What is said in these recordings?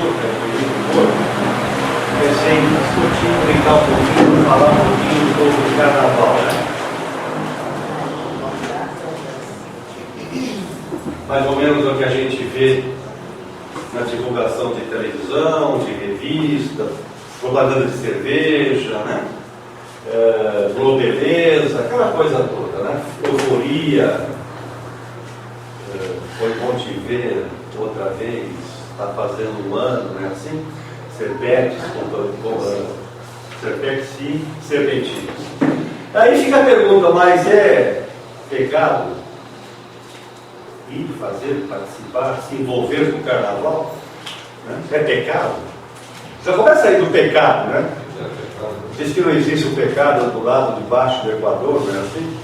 outra, pensei em discutir, brincar um pouquinho, falar um pouquinho sobre o carnaval, né? Mais ou menos o que a gente vê na divulgação de televisão, de revista, propaganda de cerveja, né? Globeleza, aquela coisa toda, né? Euforia, foi bom te ver outra vez, está fazendo um ano, né? Assim, serpentes, serpentes e serpentinas. Aí fica a pergunta, mas é pecado ir fazer, participar, se envolver com o carnaval? Né? É pecado? Já começa aí do pecado, né? Diz que não existe o pecado do lado de baixo do Equador, não é assim?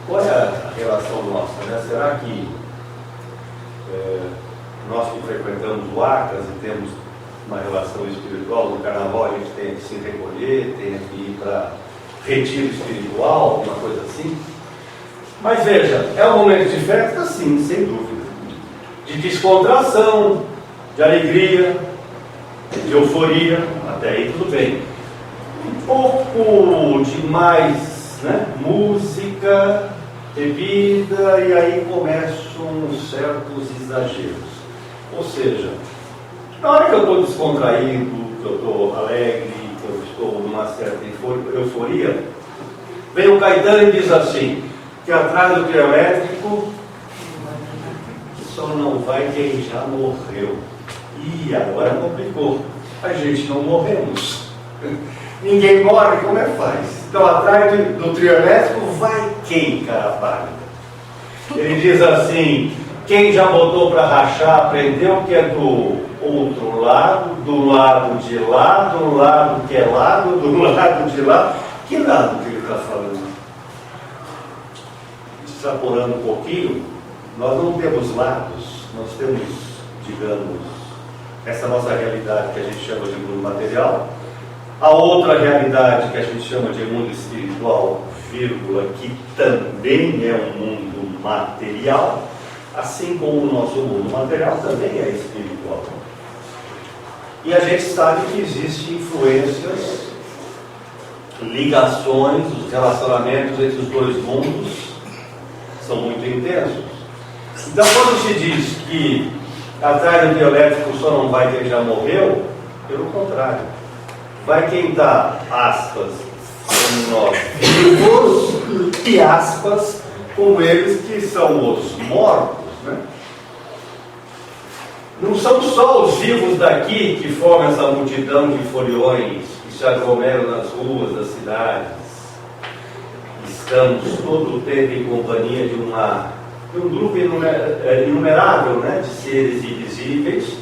Qual é a relação nossa, né? Será que nós que frequentamos o Acas e temos uma relação espiritual no carnaval, a gente tem que se recolher, tem que ir para retiro espiritual, alguma coisa assim? Mas veja, é um momento de festa, sim, sem dúvida. De descontração, de alegria, de euforia, até aí tudo bem. Um pouco de mais, né, música, bebida, e aí começam certos exageros. Ou seja, na hora que eu estou descontraído, que eu estou alegre, que eu estou numa certa euforia, vem o Caetano e diz assim, que atrás do trio elétrico só não vai quem já morreu. E agora complicou. A gente não morremos. Ninguém morre, como é que faz? Então atrás do trio elétrico vai quem, cara pálida? Ele diz assim, quem já botou para rachar, aprendeu que é do outro lado, do lado de lá, do lado que é lado, do lado de lá. Que lado que ele está falando? Extrapolando um pouquinho, nós não temos lados, nós temos, digamos, essa nossa realidade que a gente chama de mundo material, a outra realidade que a gente chama de mundo espiritual, vírgula, que também é um mundo material, assim como o nosso mundo material também é espiritual. E a gente sabe que existem influências, ligações, os relacionamentos entre os dois mundos são muito intensos. Então, quando se diz que atrás do bioelétrico só não vai quem já morreu, pelo contrário, vai quem está, aspas, como nós vivos, e aspas, como eles que são os mortos, né? Não são só os vivos daqui que formam essa multidão de foliões que se aglomeram nas ruas das cidades. Estamos todo o tempo em companhia de um grupo inumerável, né, de seres invisíveis.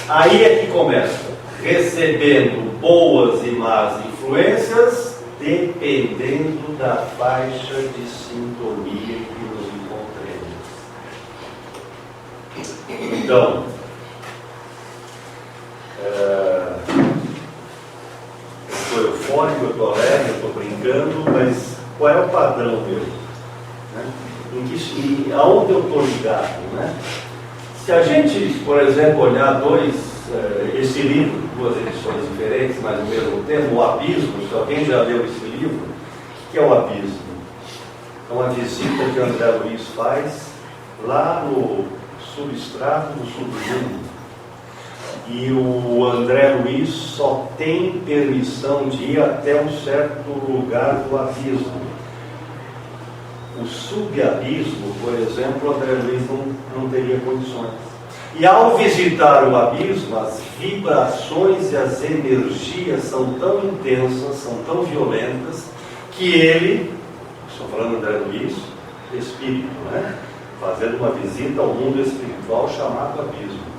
Aí é que começa, recebendo boas e más influências, dependendo da faixa de sintonia em que nos encontremos. Então, eu estou eufórico, eu estou alegre, eu estou brincando, mas qual é o padrão meu? Né? Aonde eu estou ligado? Né? Se a gente, por exemplo, olhar esse livro, duas edições diferentes, mas ao mesmo tempo, O Abismo, se alguém já leu esse livro, o que é o Abismo? É uma visita que o André Luiz faz lá no substrato do submundo. E o André Luiz só tem permissão de ir até um certo lugar do abismo. O subabismo, por exemplo, o André Luiz não teria condições. E ao visitar o abismo, as vibrações e as energias são tão intensas, são tão violentas, que ele, estou falando do André Luiz, espírito, né? Fazendo uma visita ao mundo espiritual chamado abismo.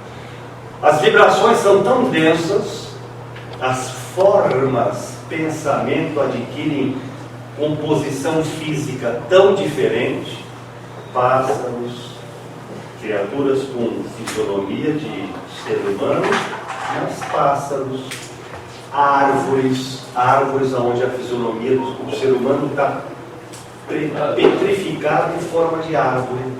As vibrações são tão densas, as formas, pensamento adquirem composição física tão diferente, pássaros, criaturas com fisionomia de ser humano, mas pássaros, árvores onde a fisionomia do ser humano está petrificada em forma de árvore,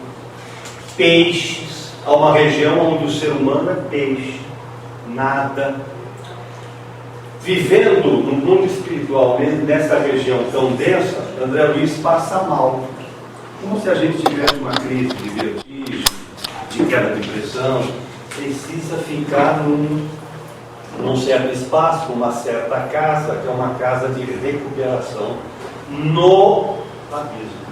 peixes, há uma região onde o ser humano é peixe, nada. Vivendo no mundo espiritual, mesmo nessa região tão densa, André Luiz passa mal. Como se a gente tivesse uma crise de vertigem, de queda de pressão, precisa ficar num certo espaço, uma certa casa, que é uma casa de recuperação no abismo.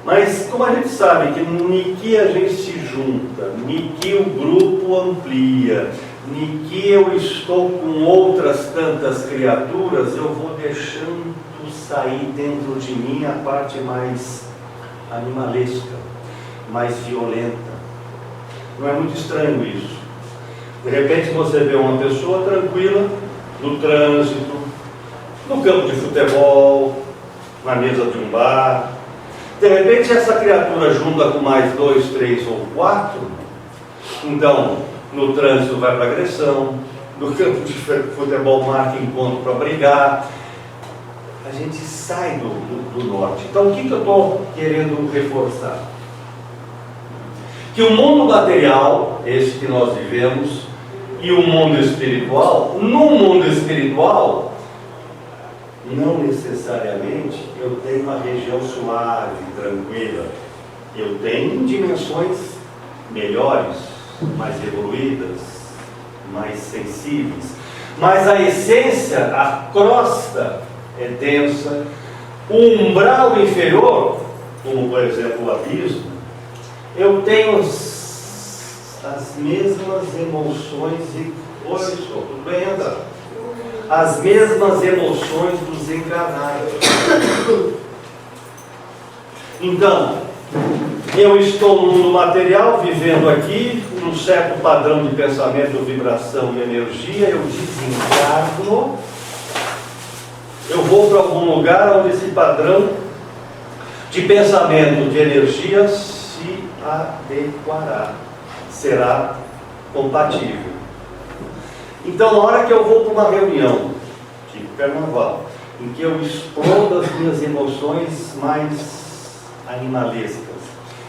Mas como a gente sabe que nem que a gente se junta, nem que o grupo amplia, nem que eu estou com outras tantas criaturas, eu vou deixando sair dentro de mim a parte mais animalesca, mais violenta. Não é muito estranho isso. De repente você vê uma pessoa tranquila no trânsito, no campo de futebol, na mesa de um bar. De repente essa criatura junta com mais 2, 3 ou 4, então no trânsito vai para agressão, no campo de futebol marca encontro para brigar. A gente sai do norte. Então o que eu estou querendo reforçar? Que o mundo material, esse que nós vivemos, e o mundo espiritual, no mundo espiritual, não necessariamente eu tenho uma região suave, tranquila. Eu tenho dimensões melhores, mais evoluídas, mais sensíveis. Mas a essência, a crosta é densa. O umbral inferior, como por exemplo o abismo, eu tenho as mesmas emoções e... Oi, tudo bem, André? As mesmas emoções dos encarnados. Então, eu estou no mundo material, vivendo aqui, num certo padrão de pensamento, vibração e energia, eu desencarno, eu vou para algum lugar onde esse padrão de pensamento, de energia se adequará, será compatível. Então, na hora que eu vou para uma reunião, tipo carnaval, em que eu explodo as minhas emoções mais animalescas,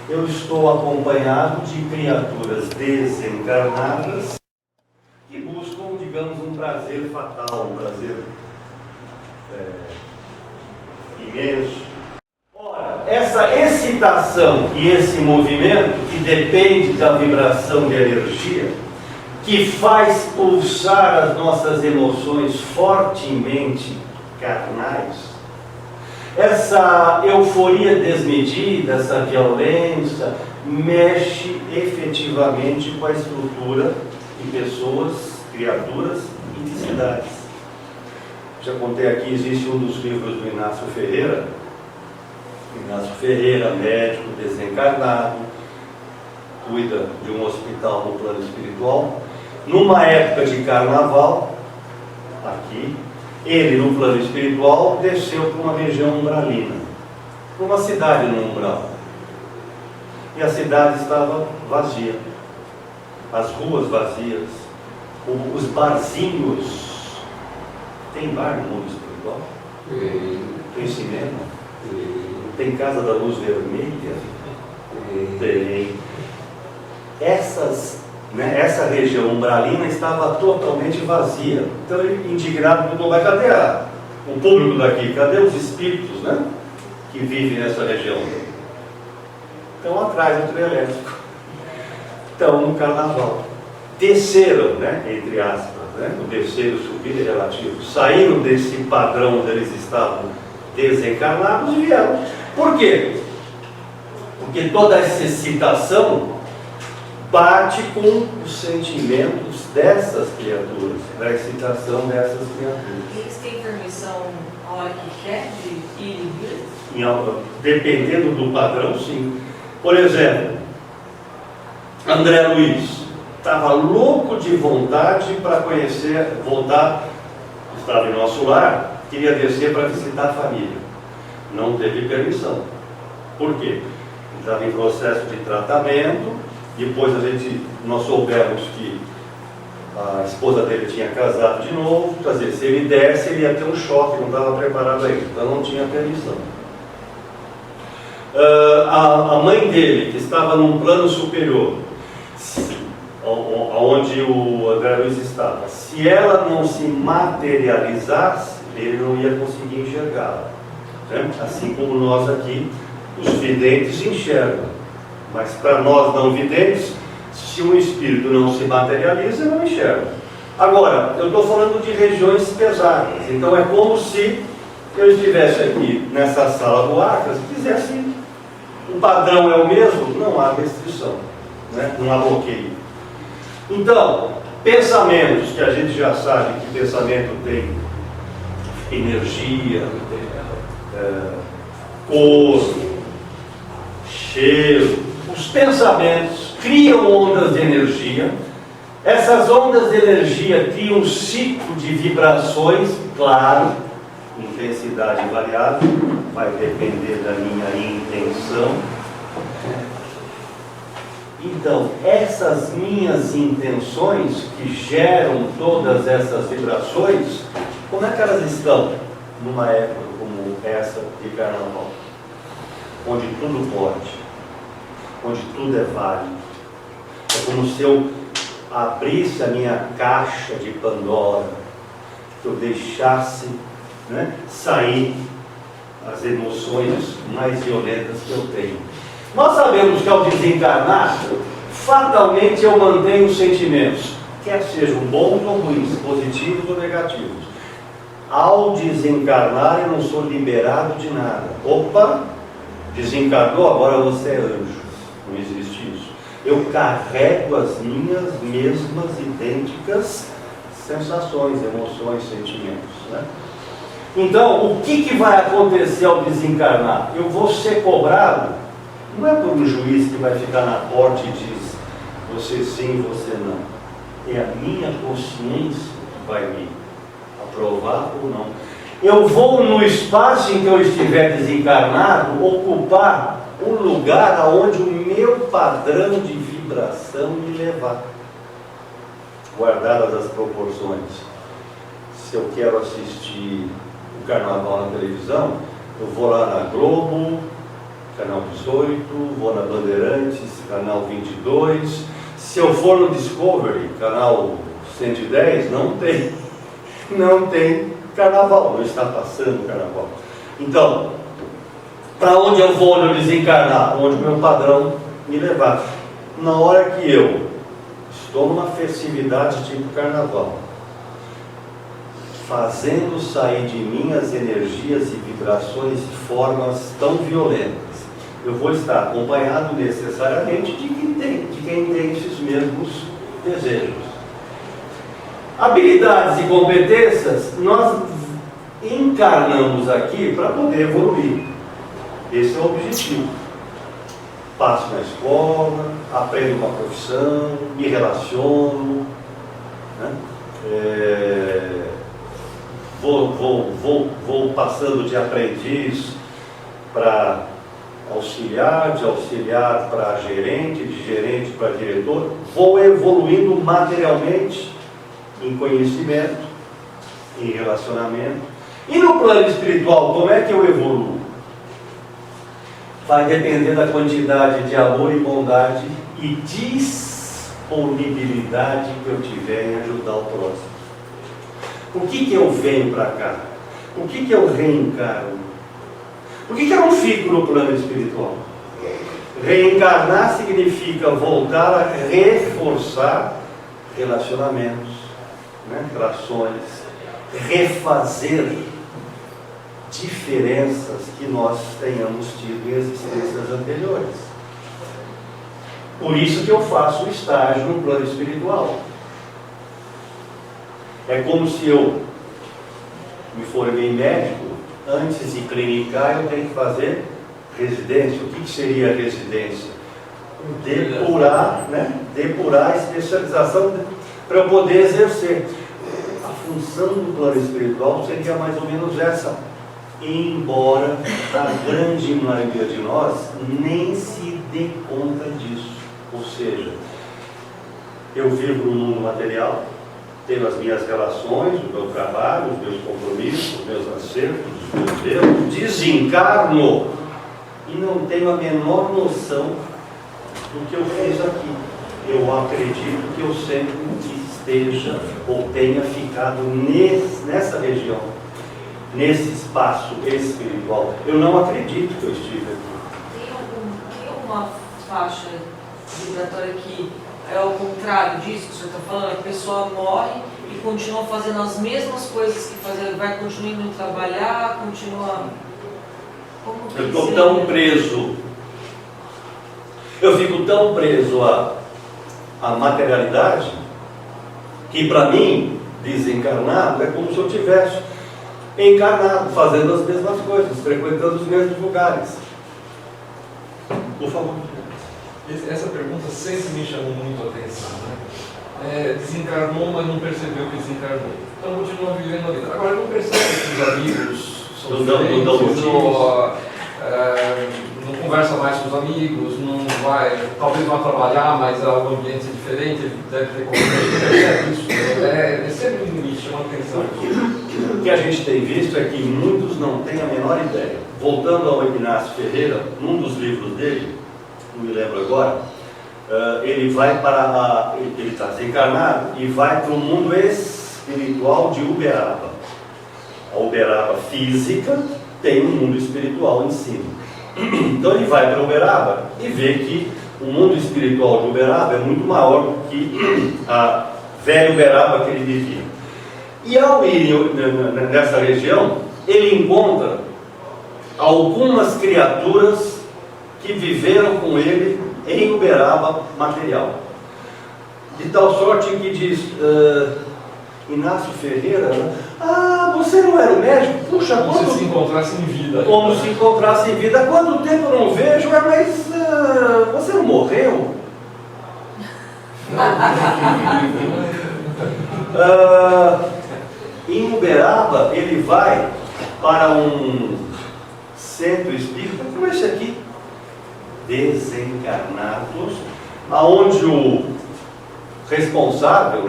eu estou acompanhado de criaturas desencarnadas que buscam, digamos, um prazer fatal, um prazer imenso. Ora, essa excitação e esse movimento, que depende da vibração de energia, que faz pulsar as nossas emoções fortemente carnais, essa euforia desmedida, essa violência, mexe efetivamente com a estrutura de pessoas, criaturas e de cidades. Já contei aqui, existe um dos livros do Inácio Ferreira. Inácio Ferreira, médico desencarnado, cuida de um hospital no plano espiritual. Numa época de carnaval, aqui, ele no plano espiritual desceu para uma região umbralina, para uma cidade no umbral. E a cidade estava vazia, as ruas vazias, os barzinhos. Tem bar no mundo espiritual? Tem cinema? Tem Casa da Luz Vermelha? Tem. Essa região umbralina estava totalmente vazia. Então ele, indignado, perguntou: mas cadê o público daqui? Cadê os espíritos, que vivem nessa região? Estão atrás do trio elétrico. Estão no carnaval. Desceram, entre aspas, o descer e o subir é relativo. Saíram desse padrão onde eles estavam desencarnados e vieram. Por quê? Porque toda essa excitação bate com os sentimentos dessas criaturas, da excitação dessas criaturas. Eles têm permissão a hora que quer de ir e vir? Dependendo do padrão, sim. Por exemplo, André Luiz estava louco de vontade para conhecer, voltar, estava em nosso lar, queria descer para visitar a família. Não teve permissão. Por quê? Estava em processo de tratamento. Depois nós soubemos que a esposa dele tinha casado de novo. Quer dizer, se ele desse, ele ia ter um choque, não estava preparado ainda, então não tinha permissão. A mãe dele, que estava num plano superior, onde o André Luiz estava. Se ela não se materializasse, ele não ia conseguir enxergá-la. Né? Assim como nós aqui, os videntes enxergam. Mas para nós não videntes, se um espírito não se materializa, não enxerga. Agora, eu estou falando de regiões pesadas. Então é como se eu estivesse aqui nessa sala do Acas e quisesse, o padrão é o mesmo, não há restrição, né? Não há bloqueio. Então, pensamentos, que a gente já sabe que pensamento tem energia, cor, cheiro. Os pensamentos criam ondas de energia. Essas ondas de energia criam um ciclo de vibrações, claro, intensidade variável, vai depender da minha intenção. Então, essas minhas intenções que geram todas essas vibrações, como é que elas estão numa época como essa de carnaval? Onde tudo pode, onde tudo é válido. É como se eu abrisse a minha caixa de Pandora, que eu deixasse, né, sair as emoções mais violentas que eu tenho. Nós sabemos que ao desencarnar, fatalmente eu mantenho os sentimentos, quer sejam bons ou ruins, positivos ou negativos. Ao desencarnar eu não sou liberado de nada. Opa, desencarnou, agora você é anjo. Não existe isso. Eu carrego as minhas mesmas idênticas sensações, emoções, sentimentos, né? Então, o que vai acontecer ao desencarnar? Eu vou ser cobrado. Não é por um juiz que vai ficar na porta e diz você sim, você não. É a minha consciência que vai me aprovar ou não. Eu vou, no espaço em que eu estiver desencarnado, ocupar um lugar aonde o meu padrão de vibração me levar, guardadas as proporções. Se eu quero assistir o carnaval na televisão, eu vou lá na Globo, canal 18, vou na Bandeirantes, canal 22. Se eu for no Discovery, canal 110, não tem carnaval, não está passando carnaval. Então, para onde eu vou no desencarnar? Onde o meu padrão me levar. Na hora que eu estou numa festividade tipo carnaval, fazendo sair de mim as energias e vibrações de formas tão violentas, eu vou estar acompanhado necessariamente de quem tem esses mesmos desejos. Habilidades e competências, nós encarnamos aqui para poder evoluir. Esse é o objetivo. Passo na escola, aprendo uma profissão, me relaciono, né? Vou passando de aprendiz para auxiliar, de auxiliar para gerente, de gerente para diretor, vou evoluindo materialmente em conhecimento, em relacionamento. E no plano espiritual, como é que eu evoluo? Vai depender da quantidade de amor e bondade e disponibilidade que eu tiver em ajudar o próximo. Por que eu venho para cá? Por que eu reencarno? Por que eu não fico no plano espiritual? Reencarnar significa voltar a reforçar relacionamentos, né? Relações, refazer diferenças que nós tenhamos tido em existências anteriores. Por isso que eu faço o estágio no plano espiritual. É como se eu me formei médico, antes de clinicar eu tenho que fazer residência. O que seria a residência? Depurar, né? Depurar a especialização para eu poder exercer. A função do plano espiritual seria mais ou menos essa, embora a grande maioria de nós nem se dê conta disso. Ou seja, eu vivo no mundo material, tenho as minhas relações, o meu trabalho, os meus compromissos, os meus acertos, os meus erros, desencarno e não tenho a menor noção do que eu fiz aqui. eu acredito que eu sempre esteja ou tenha ficado nessa região, nesse espaço espiritual. Eu não acredito que eu estive aqui. Tem alguma faixa vibratória que é ao contrário disso que o senhor está falando? A pessoa morre e continua fazendo as mesmas coisas que fazia, vai continuando a trabalhar, continua... Como que Eu estou tão seria? preso, eu fico tão preso à materialidade, que para mim, desencarnado é como se eu tivesse encarnado, fazendo as mesmas coisas, frequentando os mesmos lugares. Por favor. Essa pergunta sempre me chamou muito a atenção, né? Desencarnou, mas não percebeu que desencarnou. Então continua vivendo a vida. Agora não percebe que os amigos são diferentes, não conversa mais com os amigos, não vai, talvez vá trabalhar, mas o ambiente é diferente, ele deve ter percebe isso. Sempre me chama a atenção. O que a gente tem visto é que muitos não têm a menor ideia. Voltando ao Ignácio Ferreira, num dos livros dele, não me lembro agora, ele vai para ele está desencarnado e vai para o mundo espiritual de Uberaba. A Uberaba física tem um mundo espiritual em cima. Então ele vai para Uberaba e vê que o mundo espiritual de Uberaba é muito maior do que a velha Uberaba que ele vivia. E ao ir nessa região, ele encontra algumas criaturas que viveram com ele em Uberaba material. De tal sorte que diz, Inácio Ferreira, você não era o médico? Puxa, como se encontrasse em vida. Como se encontrasse em vida. Há quanto tempo eu não vejo? Mas você não morreu? Em Uberaba, ele vai para um centro espírita, como esse aqui, desencarnados, aonde o responsável,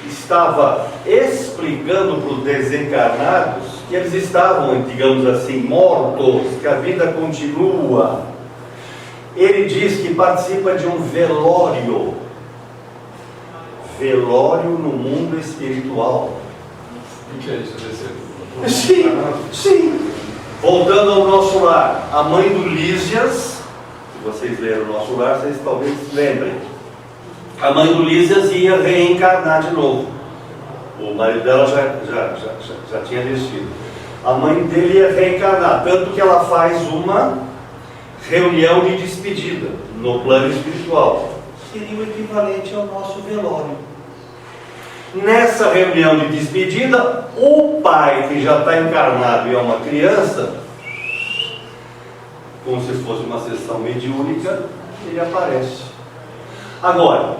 estava explicando para os desencarnados que eles estavam, digamos assim, mortos, que a vida continua. Ele diz que participa de um velório no mundo espiritual. O que é isso? Sim. Voltando ao nosso lar, a mãe do Lísias, se vocês leram o nosso lar, vocês talvez lembrem. A mãe do Lísias ia reencarnar de novo. O marido dela já tinha descido. A mãe dele ia reencarnar, tanto que ela faz uma reunião de despedida no plano espiritual. Seria o equivalente ao nosso velório. Nessa reunião de despedida, o pai, que já está encarnado e é uma criança, como se fosse uma sessão mediúnica, ele aparece. Agora,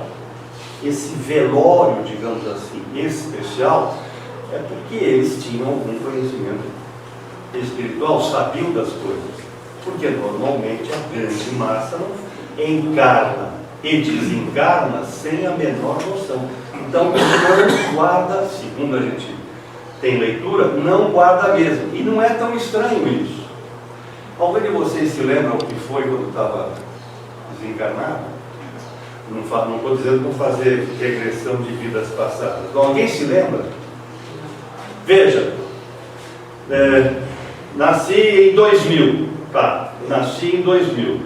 esse velório, digamos assim, especial, é porque eles tinham algum conhecimento espiritual, sabiam das coisas. Porque normalmente a grande massa não encarna e desencarna sem a menor noção. Então, não guarda, segundo a gente tem leitura, não guarda mesmo. E não é tão estranho isso. Alguém de vocês se lembra o que foi quando estava desencarnado? Não estou dizendo não fazer regressão de vidas passadas. Alguém se lembra? Veja, nasci em 2000. Tá, nasci em 2000.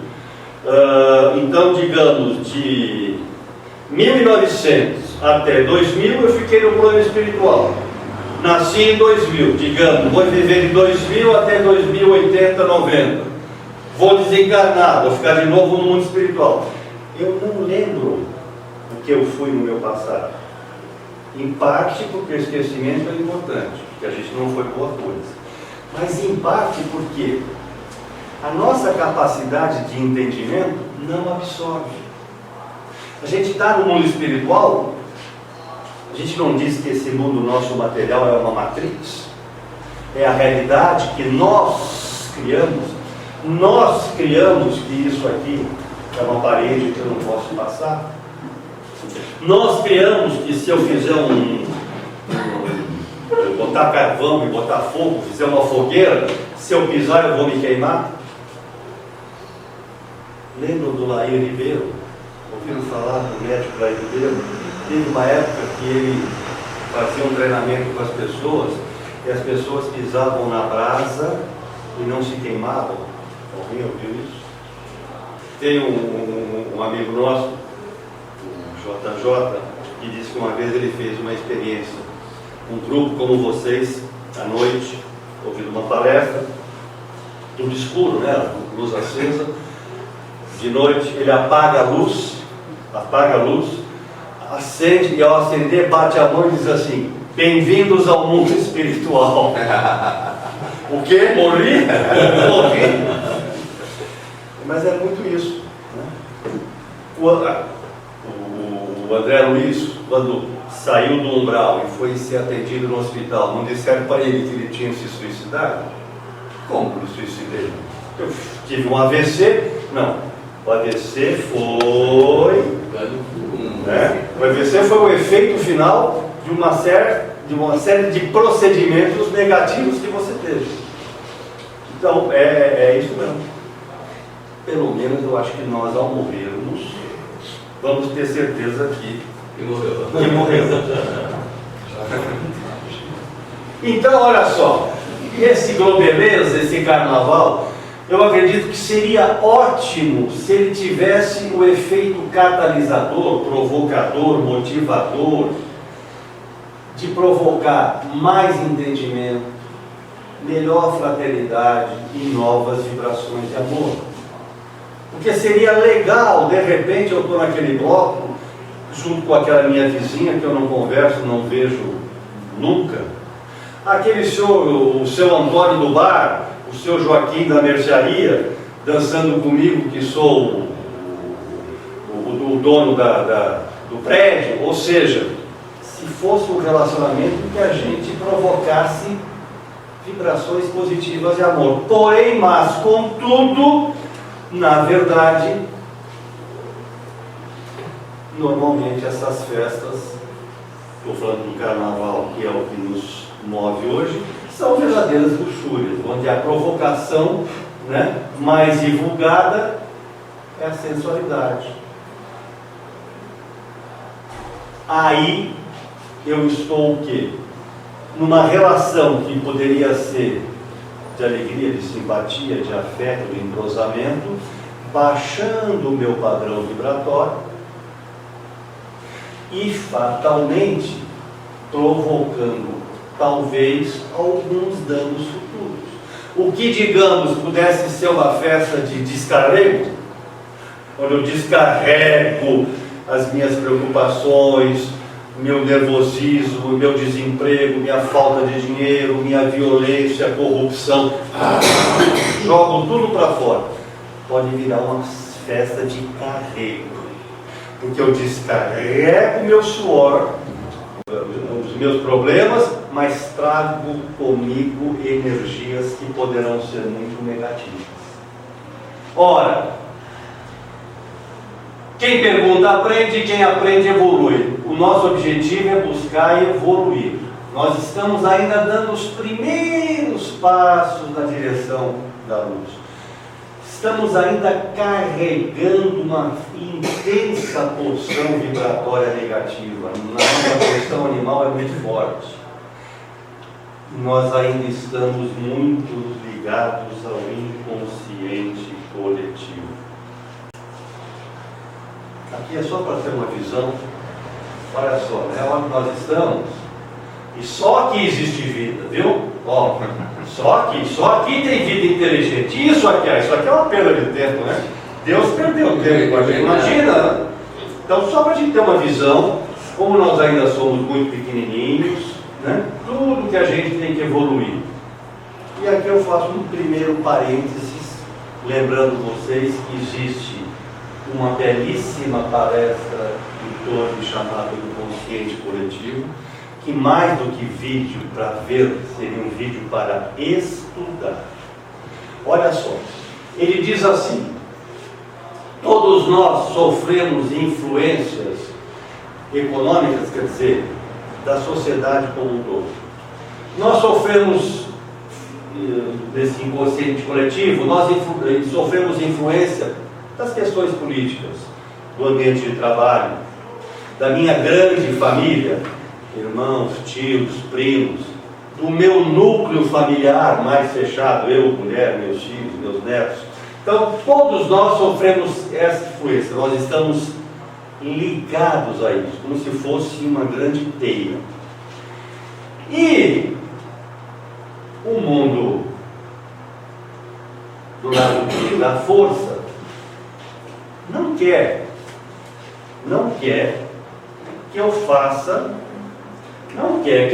Então, digamos, de 1900 até 2000 eu fiquei no plano espiritual. Nasci em 2000, digamos, vou viver de 2000 até 2080, 90. Vou desencarnar, vou ficar de novo no mundo espiritual. Eu não lembro o que eu fui no meu passado. Em parte porque o esquecimento é importante, porque a gente não foi boa coisa. Mas em parte porque a nossa capacidade de entendimento não absorve. A gente está no mundo espiritual, a gente não diz que esse mundo nosso material é uma matrix, é a realidade que nós criamos. Nós criamos que isso aqui é uma parede que eu não posso passar. Nós criamos que se eu fizer botar carvão e botar fogo, fizer uma fogueira, se eu pisar eu vou me queimar. Lembram do Laí Ribeiro? ouviram falar do médico brasileiro? Teve uma época que ele fazia um treinamento com as pessoas e as pessoas pisavam na brasa e não se queimavam. Alguém ouviu isso? Tem um amigo nosso, o JJ, que disse que uma vez ele fez uma experiência. Um grupo como vocês, à noite, ouvindo uma palestra, tudo escuro, né? Luz acesa. De noite ele apaga a luz, acende e ao acender bate a mão e diz assim: bem-vindos ao mundo espiritual. O quê? Morri? Morri. Mas é muito isso, né? O André Luiz, quando saiu do umbral e foi ser atendido no hospital, não disseram para ele que ele tinha se suicidado? Como que eu suicidei? Eu tive um AVC? Não. O AVC foi... né? O AVC foi o efeito final de uma série de procedimentos negativos que você teve. Então, é isso mesmo. Pelo menos eu acho que nós, ao morrermos, vamos ter certeza que morreu. Então, olha só, esse Globeleza, esse carnaval, eu acredito que seria ótimo se ele tivesse o efeito catalisador, provocador, motivador, de provocar mais entendimento, melhor fraternidade e novas vibrações de amor. Porque seria legal, de repente eu estou naquele bloco, junto com aquela minha vizinha que eu não converso, não vejo nunca, aquele senhor, o seu Antônio do bar, o seu Joaquim da mercearia, dançando comigo, que sou o dono do prédio. Ou seja, se fosse um relacionamento que a gente provocasse vibrações positivas de amor. Porém, mas, contudo, na verdade, normalmente essas festas, estou falando do carnaval, que é o que nos move hoje, são verdadeiras luxúrias, onde a provocação, né, mais divulgada é a sensualidade. Aí eu estou o quê? Numa relação que poderia ser de alegria, de simpatia, de afeto, de entrosamento, baixando o meu padrão vibratório e fatalmente provocando talvez alguns danos futuros. O que, digamos, pudesse ser uma festa de descarrego, onde eu descarrego as minhas preocupações, meu nervosismo, meu desemprego, minha falta de dinheiro, minha violência, corrupção, jogo tudo para fora. Pode virar uma festa de carrego, porque eu descarrego o meu suor, os meus problemas, mas trago comigo energias que poderão ser muito negativas. Ora, quem pergunta aprende, quem aprende evolui. O nosso objetivo é buscar evoluir. Nós estamos ainda dando os primeiros passos na direção da luz. Estamos ainda carregando uma intensa porção vibratória negativa. Na nossa questão animal é muito forte. Nós ainda estamos muito ligados ao inconsciente coletivo. Aqui é só para ter uma visão. Olha só, é onde nós estamos. E só aqui existe vida, viu? Ó, só aqui tem vida inteligente. Isso aqui é uma perda de tempo, né? Deus perdeu o tempo, imagina. Então, só para a gente ter uma visão, como nós ainda somos muito pequenininhos, né? Tudo que a gente tem que evoluir. E aqui eu faço um primeiro parênteses, lembrando vocês que existe uma belíssima palestra em torno chamada do consciente coletivo, que mais do que vídeo para ver, seria um vídeo para estudar. Olha só, ele diz assim: todos nós sofremos influências econômicas, quer dizer, da sociedade como um todo. Nós sofremos, desse inconsciente coletivo, nós sofremos influência das questões políticas, do ambiente de trabalho, da minha grande família, irmãos, tios, primos, do meu núcleo familiar mais fechado, eu, mulher, meus filhos, meus netos. Então, todos nós sofremos essa influência, nós estamos ligados a isso, como se fosse uma grande teia. E o mundo do lado da força não quer que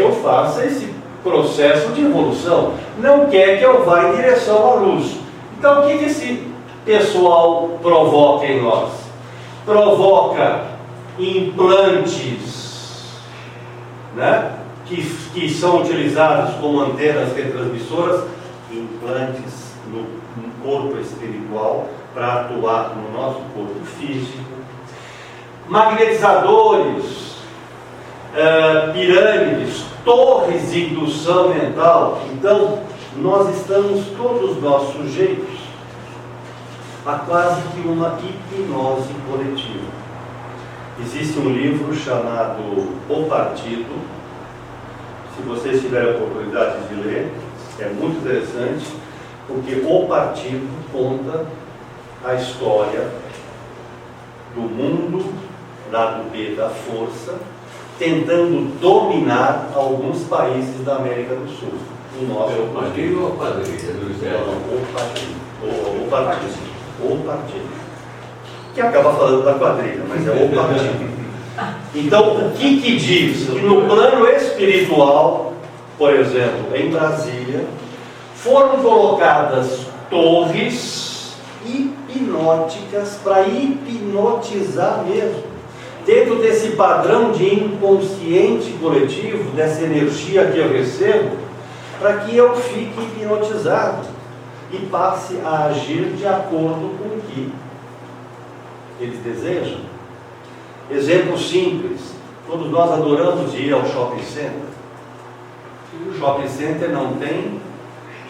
eu faça esse processo de evolução, não quer que eu vá em direção à luz. Então, o que esse pessoal provoca em nós? Provoca implantes, né, que são utilizados como antenas retransmissoras, implantes no corpo espiritual para atuar no nosso corpo físico, magnetizadores, pirâmides, torres de indução mental. Então, nós estamos todos nós sujeitos a quase que uma hipnose coletiva. Existe um livro chamado O Partido. Se vocês tiverem a oportunidade de ler, é muito interessante, porque O Partido conta a história do mundo, lado B da força, tentando dominar alguns países da América do Sul. O nosso o partido ou a quadrilha do O Partido. O Partido. Que acaba falando da quadrilha, mas é o Partido. Então, o que diz? Que no plano espiritual, por exemplo, em Brasília, foram colocadas torres hipnóticas para hipnotizar mesmo. Dentro desse padrão de inconsciente coletivo, dessa energia que eu recebo, para que eu fique hipnotizado e passe a agir de acordo com o que eles desejam. Exemplo simples: todos nós adoramos ir ao shopping center. E o shopping center não tem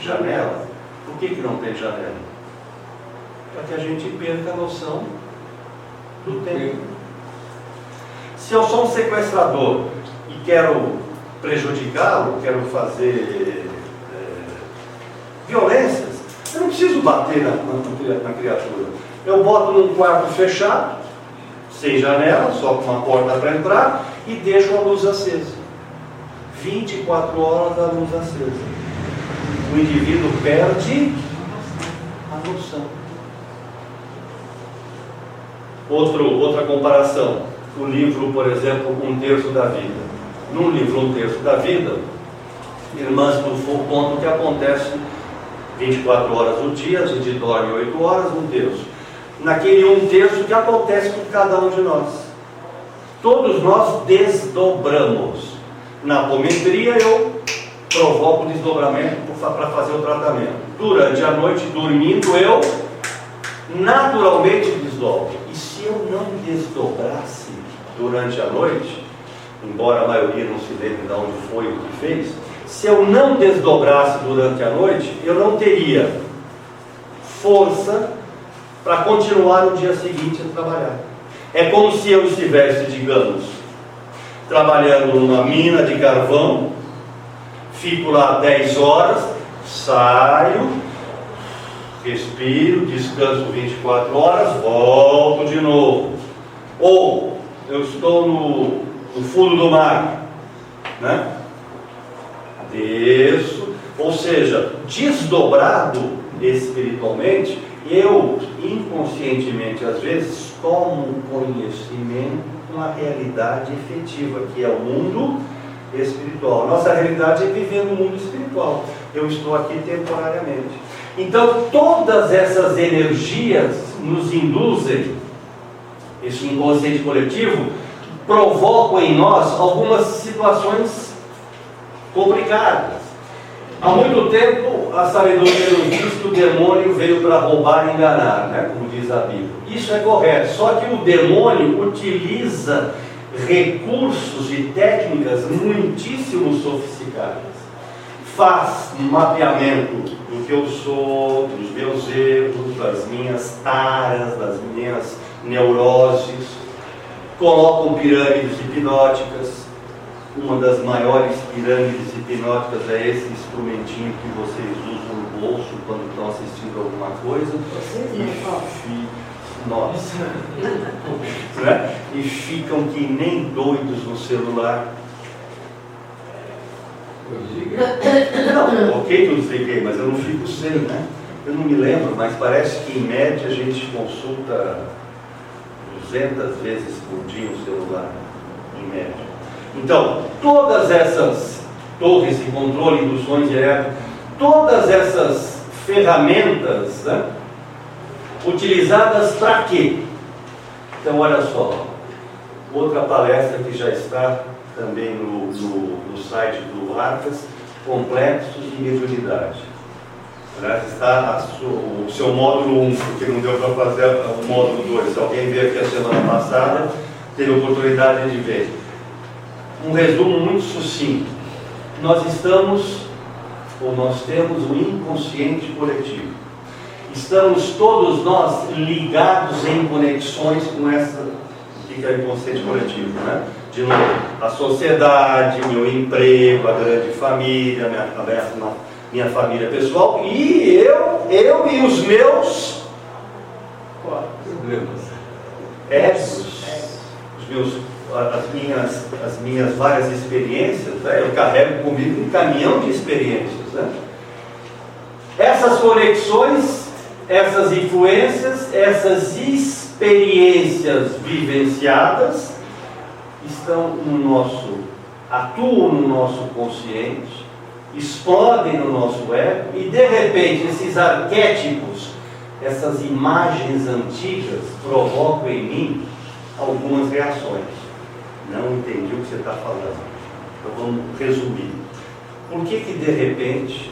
janela. Por que não tem janela? Para que a gente perca a noção do tempo. Se eu sou um sequestrador e quero prejudicá-lo, quero fazer violências, eu não preciso bater na criatura. Eu boto num quarto fechado, sem janela, só com uma porta para entrar, e deixo a luz acesa. 24 horas a luz acesa. O indivíduo perde a noção. Outra comparação. O livro, por exemplo, Um Terço da Vida. No livro Um Terço da Vida, Irmãs do Fogo contam o que acontece 24 horas no dia, a gente dorme 8 horas, um terço. Naquele um terço, o que acontece com cada um de nós? Todos nós desdobramos. Na apometria eu provoco o desdobramento para fazer o tratamento. Durante a noite, dormindo, eu naturalmente desdobro. E se eu não desdobrasse durante a noite, embora a maioria não se lembre de onde foi o que fez, se eu não desdobrasse durante a noite, eu não teria força para continuar no dia seguinte a trabalhar. É como se eu estivesse, digamos, trabalhando numa mina de carvão, fico lá 10 horas, saio, respiro, descanso 24 horas, volto de novo. Ou eu estou no fundo do mar, né? Desço, ou seja, desdobrado espiritualmente, eu inconscientemente às vezes tomo conhecimento com a realidade efetiva, que é o mundo espiritual. Nossa realidade é viver no mundo espiritual. Eu estou aqui temporariamente. Então todas essas energias nos induzem, esse inconsciente coletivo, provocam em nós algumas situações complicadas. Há muito tempo a sabedoria nos diz que o demônio veio para roubar e enganar, né? Como diz a Bíblia. Isso é correto, só que o demônio utiliza recursos e técnicas muitíssimo sofisticadas. Faz mapeamento do que eu sou, dos meus erros, das minhas taras, das minhas neuroses, colocam pirâmides hipnóticas. Uma das maiores pirâmides hipnóticas é esse instrumentinho que vocês usam no bolso quando estão assistindo alguma coisa. Nossa, né? E ficam que nem doidos no celular. Não, ok que eu desliguei, mas eu não fico sem, né? Eu não me lembro, mas parece que em média a gente consulta 200 vezes por dia o celular, em média. Então, todas essas torres de controle, induções diretas, todas essas ferramentas, né, utilizadas para quê? Então, olha só, outra palestra que já está também no site do Arcas, Complexos de Mediunidade. Aliás, está o seu módulo 1, porque não deu para fazer o módulo 2. Se alguém veio aqui a semana passada, teve a oportunidade de ver. Um resumo muito sucinto. Nós temos um inconsciente coletivo. Estamos todos nós ligados em conexões com essa, o que é o inconsciente coletivo, né? De novo, a sociedade, o meu emprego, a grande família, minha família pessoal, e eu e os meus problemas. Egos, as minhas várias experiências, né? Eu carrego comigo um caminhão de experiências, né? Essas conexões, essas influências, essas experiências vivenciadas atuam no nosso consciente, explodem no nosso ego, e de repente esses arquétipos, essas imagens antigas provocam em mim algumas reações. Não entendi o que você está falando. Então vamos resumir. Por que de repente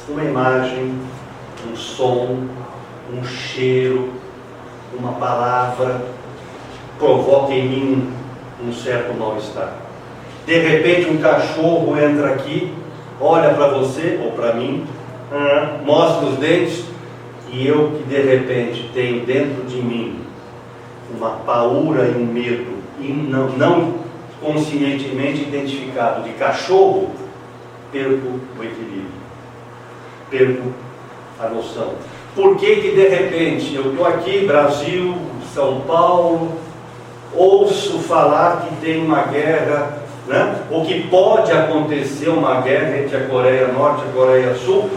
uma imagem, um som, um cheiro, uma palavra provoca em mim um certo mal-estar? De repente um cachorro entra aqui, olha para você ou para mim, mostra os dentes, e eu que de repente tenho dentro de mim uma paura e um medo não conscientemente identificado de cachorro, perco o equilíbrio, perco a noção. Por que de repente eu estou aqui, Brasil, São Paulo, ouço falar que tem uma guerra, né? Ou que pode acontecer uma guerra entre a Coreia Norte e a Coreia Sul,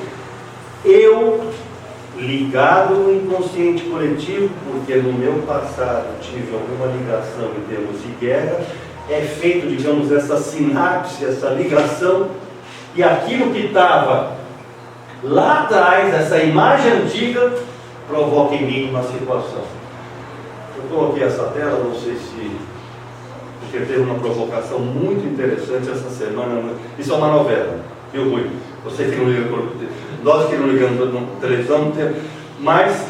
eu ligado no inconsciente coletivo, porque no meu passado tive alguma ligação em termos de guerra, é feito, digamos, essa sinapse, essa ligação, e aquilo que estava lá atrás, essa imagem antiga, provoca em mim uma situação. Eu coloquei essa tela, não sei se... porque teve uma provocação muito interessante essa semana. Isso é uma novela, viu, Rui? Você que não liga por... Nós que não ligamos na televisão, não temos. Mas,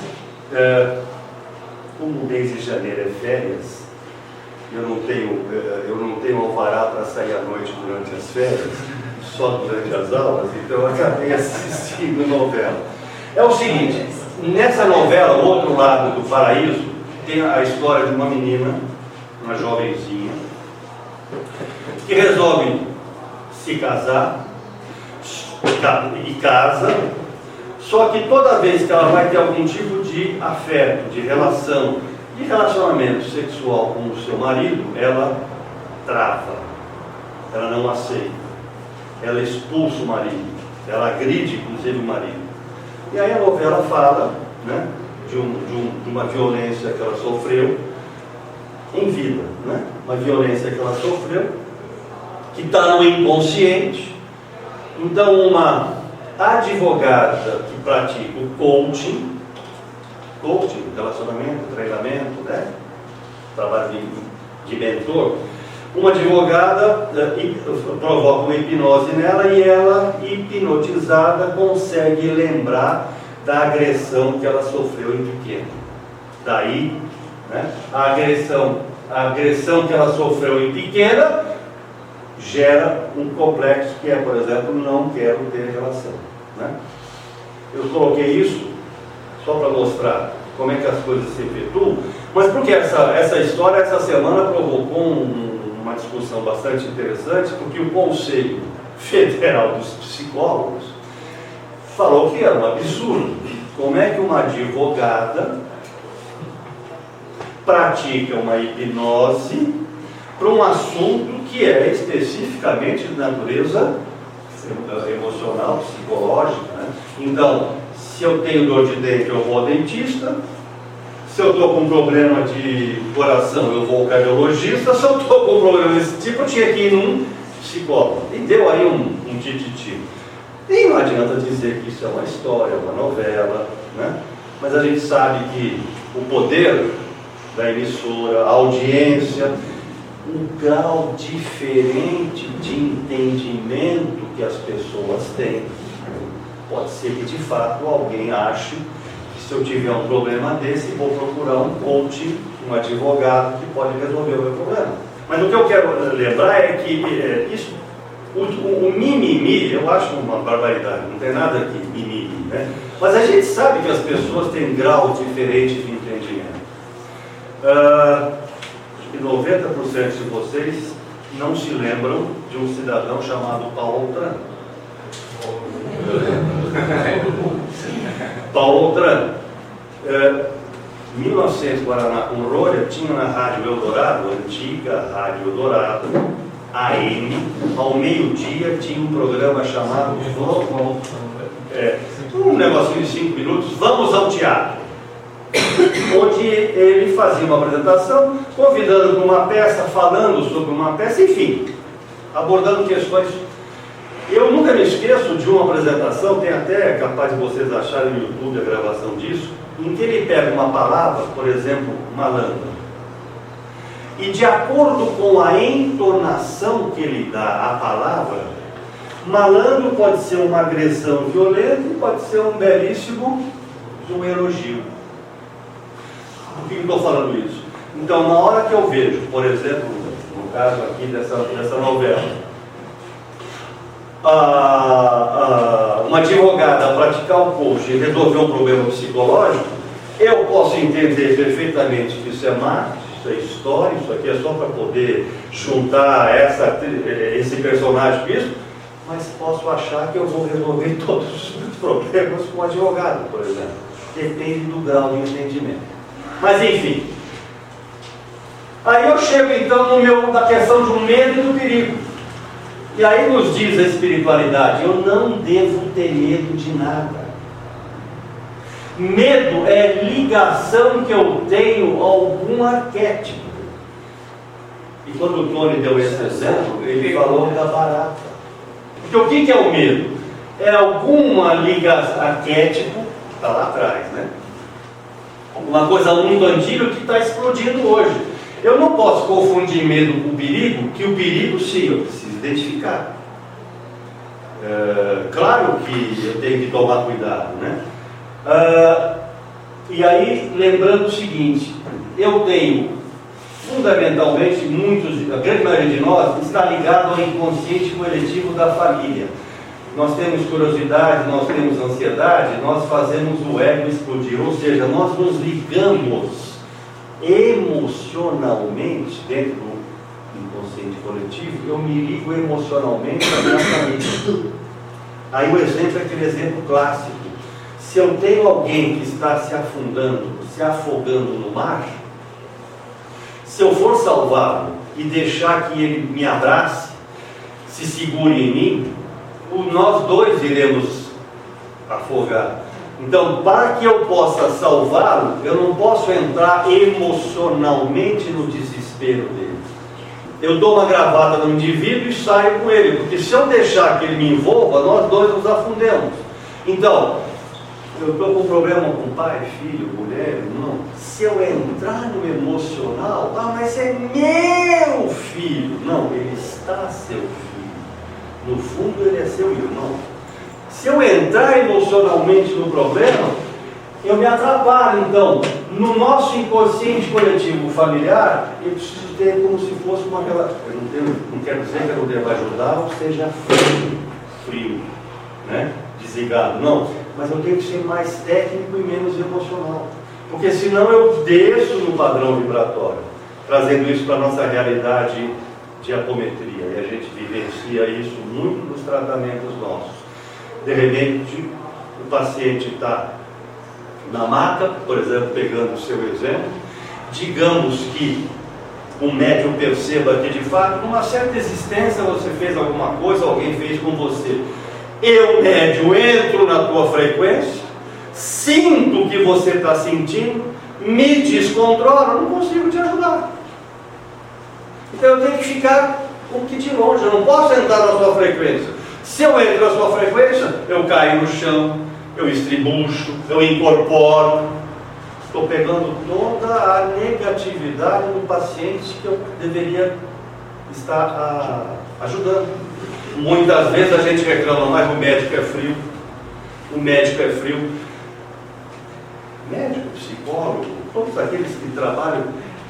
como o mês de janeiro é férias, eu não tenho alvará para sair à noite durante as férias, só durante as aulas, então eu acabei assistindo novela. É o seguinte, nessa novela, o outro lado do paraíso, tem a história de uma menina, uma jovenzinha, que resolve se casar, e casa, só que toda vez que ela vai ter algum tipo de afeto, de relação, de relacionamento sexual com o seu marido, ela trava, ela não aceita, ela expulsa o marido, ela agride inclusive o marido. E aí a novela fala, né, de uma violência que ela sofreu em vida, né? Uma violência que ela sofreu, que está no inconsciente. Então, uma advogada que pratica o coaching, relacionamento, treinamento, né? Trabalho de mentor, uma advogada provoca uma hipnose nela, e ela, hipnotizada, consegue lembrar da agressão que ela sofreu em pequeno. Daí, né, a agressão que ela sofreu em pequena gera um complexo que é, por exemplo, não quero ter relação, né? Eu coloquei isso só para mostrar como é que as coisas se efetuam, mas porque essa história, essa semana, provocou uma discussão bastante interessante, porque o Conselho Federal dos Psicólogos falou que era um absurdo. Como é que uma advogada pratica uma hipnose para um assunto que é especificamente de natureza emocional, psicológica, né? Então, se eu tenho dor de dente, eu vou ao dentista. Se eu estou com um problema de coração, eu vou ao cardiologista. Se eu estou com um problema desse tipo, eu tinha que ir num psicólogo. E deu aí um tititi. E não adianta dizer que isso é uma história, uma novela, né? Mas a gente sabe que o poder da emissora, a audiência, um grau diferente de entendimento que as pessoas têm. Pode ser que de fato alguém ache que se eu tiver um problema desse, vou procurar um coach, um advogado que pode resolver o meu problema. Mas o que eu quero lembrar é que isso, o mimimi, eu acho uma barbaridade, não tem nada aqui, mimimi, né? Mas a gente sabe que as pessoas têm graus diferentes de entendimento. Acho que 90% de vocês não se lembram de um cidadão chamado Paulo Outram. Paulo Outram, 1900 Guaraná com rolha, tinha na Rádio Eldorado, antiga Rádio Eldorado, AM, ao meio-dia tinha um programa chamado um negocinho de 5 minutos, Vamos ao Teatro, onde ele fazia uma apresentação, convidando para uma peça, falando sobre uma peça, enfim, abordando questões. Eu nunca me esqueço de uma apresentação, tem até capaz de vocês acharem no YouTube a gravação disso, em que ele pega uma palavra, por exemplo, malandro, e de acordo com a entonação que ele dá à palavra, malandro pode ser uma agressão violenta e pode ser um belíssimo elogio. Por que eu estou falando isso? Então, na hora que eu vejo, por exemplo, no caso aqui dessa novela, uma advogada praticar um coach e resolver um problema psicológico, eu posso entender perfeitamente que isso é marketing, isso é história, isso aqui é só para poder juntar esse personagem com isso, mas posso achar que eu vou resolver todos os problemas com o advogado, por exemplo. Depende do grau de entendimento. Mas enfim. Aí eu chego então na questão do medo e do perigo. E aí nos diz a espiritualidade, eu não devo ter medo de nada. Medo é ligação que eu tenho a algum arquétipo. E quando o Tony deu esse exemplo, ele falou da barata. Porque o que é o medo? É alguma ligação, arquétipo, está lá atrás, né? Uma coisa muito antiga que está explodindo hoje. Eu não posso confundir medo com perigo, que o perigo sim, eu preciso identificar. Claro que eu tenho que tomar cuidado, né? E aí, lembrando o seguinte, eu tenho, fundamentalmente, a grande maioria de nós está ligado ao inconsciente coletivo da família. Nós temos curiosidade, nós temos ansiedade, nós fazemos o ego explodir, ou seja, nós nos ligamos emocionalmente, dentro do inconsciente coletivo, eu me ligo emocionalmente à minha família. Aí o exemplo é aquele exemplo clássico. Se eu tenho alguém que está se afundando, se afogando no mar, se eu for salvá-lo e deixar que ele me abrace, se segure em mim, nós dois iremos afogar. Então, para que eu possa salvá-lo, eu não posso entrar emocionalmente no desespero dele. Eu dou uma gravata no indivíduo e saio com ele, porque se eu deixar que ele me envolva, nós dois nos afundemos. Então, eu estou com problema com pai, filho, mulher, irmão. Se eu entrar no emocional, mas é meu filho. Não, ele está seu filho. No fundo, ele é seu irmão. Se eu entrar emocionalmente no problema, eu me atrapalho. Então, no nosso inconsciente coletivo familiar, eu preciso ter como se fosse uma relação. Não quero dizer que eu não devo ajudar, ou seja, frio, né? Desligado. Não, mas eu tenho que ser mais técnico e menos emocional. Porque senão eu desço no padrão vibratório, trazendo isso para a nossa realidade de apometria. E a gente vivencia isso muito nos tratamentos nossos. De repente, o paciente está na maca, por exemplo, pegando o seu exemplo, digamos que o médium perceba que de fato, numa certa existência, você fez alguma coisa, alguém fez com você. Eu, médium, entro na tua frequência, sinto o que você está sentindo, me descontrolo, eu não consigo te ajudar. Então eu tenho que ficar um pouquinho de longe, eu não posso entrar na sua frequência. Se eu entro na sua frequência, eu caio no chão, eu estribucho, eu incorporo. Estou pegando toda a negatividade do paciente que eu deveria estar ajudando. Muitas vezes a gente reclama, mas o médico é frio. O médico é frio. Médico, psicólogo, todos aqueles que trabalham,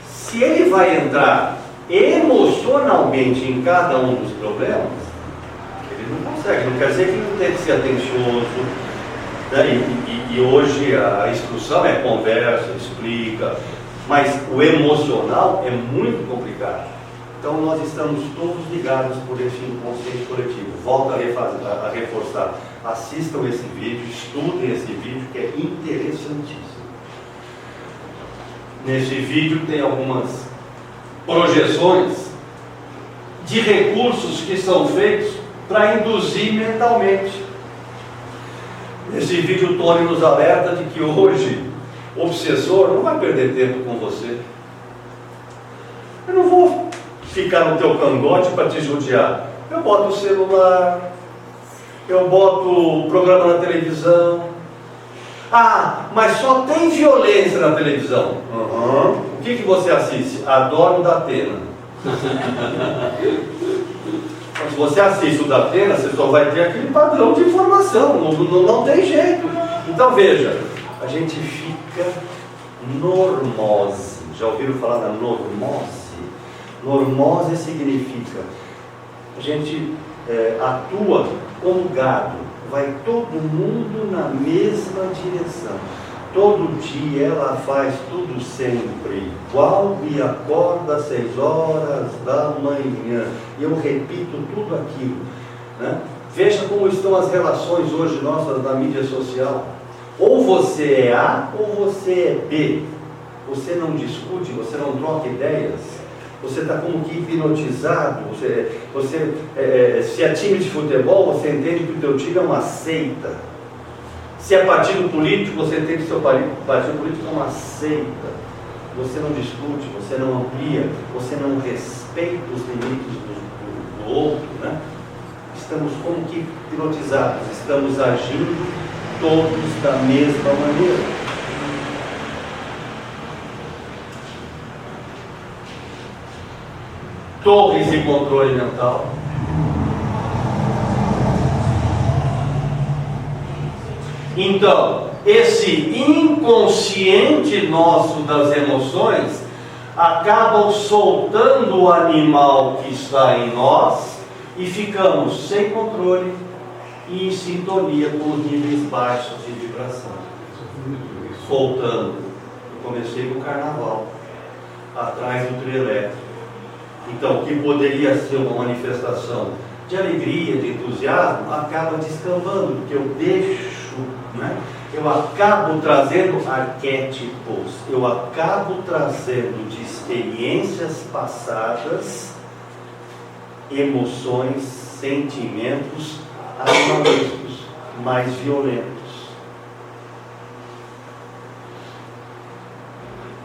se ele vai entrar emocionalmente em cada um dos problemas, ele não consegue. Não quer dizer que ele não tem que ser atencioso. E hoje a instrução é conversa, explica, mas o emocional é muito complicado. Então nós estamos todos ligados por esse inconsciente coletivo. Volto a reforçar, assistam esse vídeo, estudem esse vídeo, que é interessantíssimo. Nesse vídeo tem algumas projeções de recursos que são feitos para induzir mentalmente. Nesse vídeo o Tony nos alerta de que hoje o obsessor não vai perder tempo com você. Eu não vou ficar no teu cangote para te judiar. Eu boto o celular, eu boto o programa na televisão. Ah, mas só tem violência na televisão. O que você assiste? Adoro o Datena. Se você assiste o Datena, você só vai ter aquele padrão de informação, não tem jeito. Então veja, a gente fica normose. Já ouviram falar da normose? Normose significa a gente atua como gado, vai todo mundo na mesma direção. Todo dia ela faz tudo sempre igual e acorda às 6 horas da manhã. E eu repito tudo aquilo, né? Veja como estão as relações hoje nossas na mídia social. Ou você é A ou você é B. Você não discute, você não troca ideias. Você está como que hipnotizado. Se é time de futebol, você entende que o teu time é uma seita. Se é partido político, você entende que o seu partido político é uma seita. Você não discute, você não amplia, você não respeita os limites do outro, né? Estamos como que hipnotizados, estamos agindo todos da mesma maneira. Torres de controle mental. Então, esse inconsciente nosso das emoções acabam soltando o animal que está em nós e ficamos sem controle e em sintonia com os níveis baixos de vibração. Soltando. Eu comecei no carnaval, atrás do trio elétrico. Então, o que poderia ser uma manifestação de alegria, de entusiasmo, acaba descambando, porque eu deixo, né? Eu acabo trazendo arquétipos, eu acabo trazendo de experiências passadas, emoções, sentimentos animalescos, mais violentos.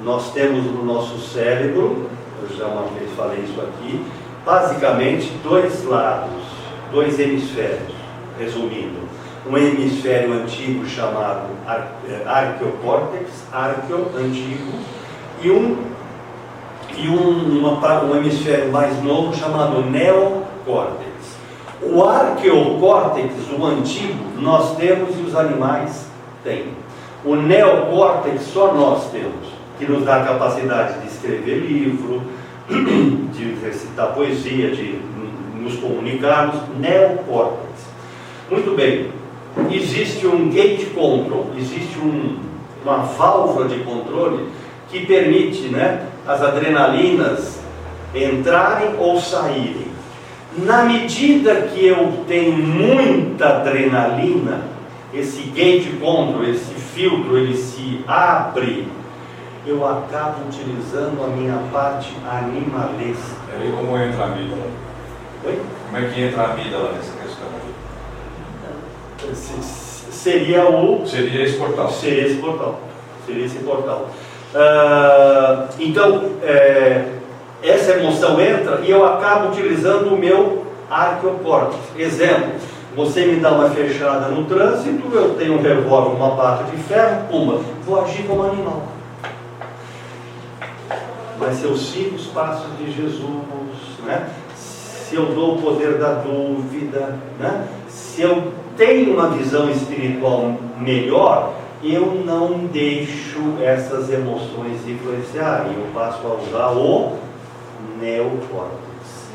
Nós temos no nosso cérebro, eu já uma vez falei isso aqui, basicamente dois lados, dois hemisférios, resumindo. Um hemisfério antigo chamado arqueocórtex, arqueo, antigo, e um hemisfério mais novo chamado neocórtex. O arqueocórtex, o antigo, nós temos e os animais têm. O neocórtex só nós temos, que nos dá a capacidade de escrever livro, de recitar poesia, de nos comunicarmos. Neocórtex. Muito bem. Existe um gate control, existe uma válvula de controle que permite, né, as adrenalinas entrarem ou saírem. Na medida que eu tenho muita adrenalina, esse gate control, esse filtro, ele se abre, eu acabo utilizando a minha parte animalesca. E aí como entra a amígdala? Oi? Como é que entra a amígdala nessa questão? Seria esse portal. Seria esse portal. Então, essa emoção entra e eu acabo utilizando o meu arqueocórtex. Exemplo, você me dá uma fechada no trânsito, eu tenho um revólver, uma pata de ferro, pumba, vou agir como animal. Mas se eu sigo os passos de Jesus, né? Se eu dou o poder da dúvida, né? Se eu tenho uma visão espiritual melhor, eu não deixo essas emoções influenciarem, eu passo a usar o neocórtex,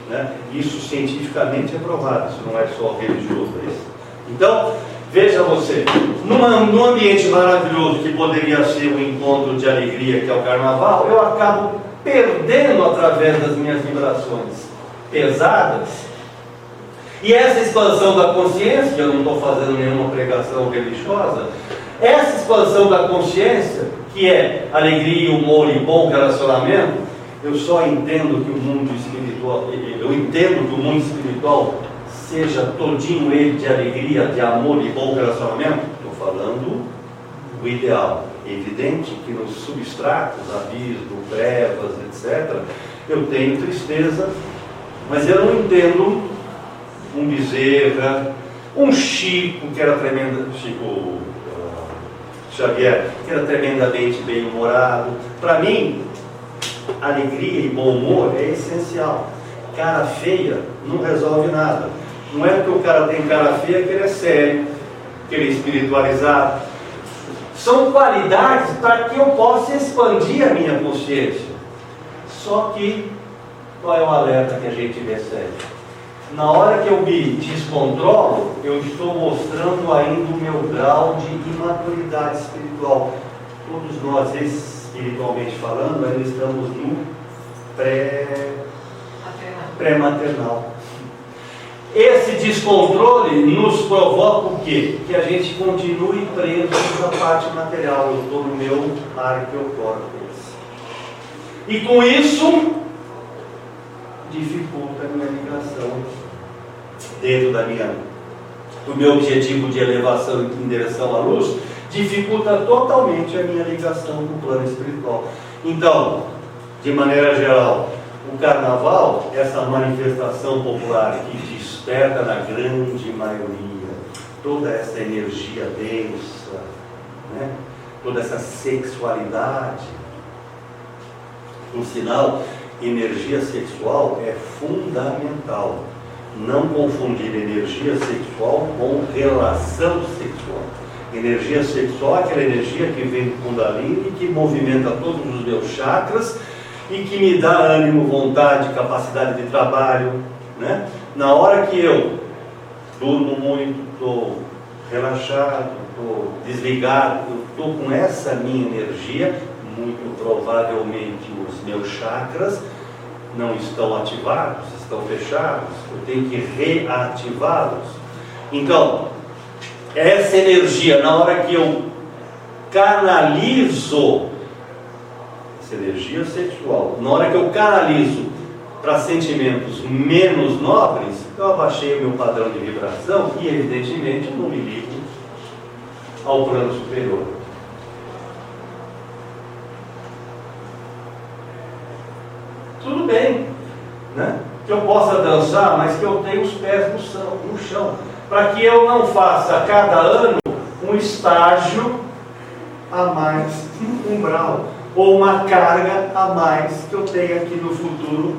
né? Isso cientificamente é provado, isso não é só religioso, é isso. Então, veja você, num ambiente maravilhoso que poderia ser um encontro de alegria, que é o carnaval, eu acabo perdendo através das minhas vibrações pesadas. E essa expansão da consciência, eu não estou fazendo nenhuma pregação religiosa, essa expansão da consciência, que é alegria, humor e bom relacionamento, eu só entendo que o mundo espiritual, eu entendo que o mundo espiritual seja todinho ele de alegria, de amor e bom relacionamento. Estou falando o ideal. É evidente que nos substratos, abismo, trevas, etc., eu tenho tristeza, mas eu não entendo um Bezerra, um Chico, que era tremendo, Chico Xavier, que era tremendamente bem-humorado. Para mim, alegria e bom humor é essencial. Cara feia não resolve nada. Não é porque o cara tem cara feia que ele é sério, que ele é espiritualizado. São qualidades para que eu possa expandir a minha consciência. Só que, qual é o alerta que a gente recebe? Na hora que eu me descontrolo, eu estou mostrando ainda o meu grau de imaturidade espiritual. Todos nós, espiritualmente falando, ainda estamos no pré-maternal. Esse descontrole nos provoca o quê? Que a gente continue preso na parte material. Eu estou no meu arqueocórtex. E com isso, dificulta a minha ligação dentro do meu objetivo de elevação em direção à luz, dificulta totalmente a minha ligação com o plano espiritual. Então, de maneira geral, o carnaval, essa manifestação popular que desperta na grande maioria toda essa energia densa, né? Toda essa sexualidade, um sinal. Energia sexual é fundamental. Não confundir energia sexual com relação sexual. Energia sexual é aquela energia que vem do Kundalini, que movimenta todos os meus chakras e que me dá ânimo, vontade, capacidade de trabalho, né? Na hora que eu durmo muito, estou relaxado, estou desligado, eu estou com essa minha energia, muito provavelmente os meus chakras não estão ativados, estão fechados, eu tenho que reativá-los. Então, essa energia, na hora que eu canalizo essa energia sexual, na hora que eu canalizo para sentimentos menos nobres, eu abaixei o meu padrão de vibração e, evidentemente, eu não me ligo ao plano superior. Tudo bem, né? Que eu possa dançar, mas que eu tenha os pés no chão, para que eu não faça a cada ano um estágio a mais no umbral, ou uma carga a mais que eu tenha aqui no futuro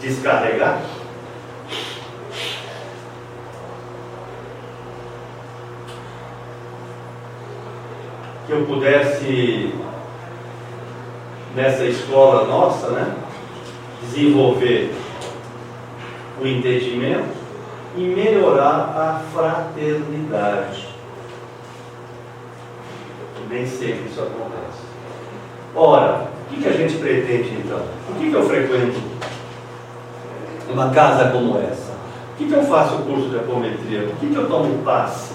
descarregar. Que eu pudesse, nessa escola nossa, né, desenvolver o entendimento e melhorar a fraternidade. nem sempre isso acontece. Ora, o que a gente pretende então? Por que eu frequento uma casa como essa? Por que eu faço o curso de apometria? Por que eu tomo passe?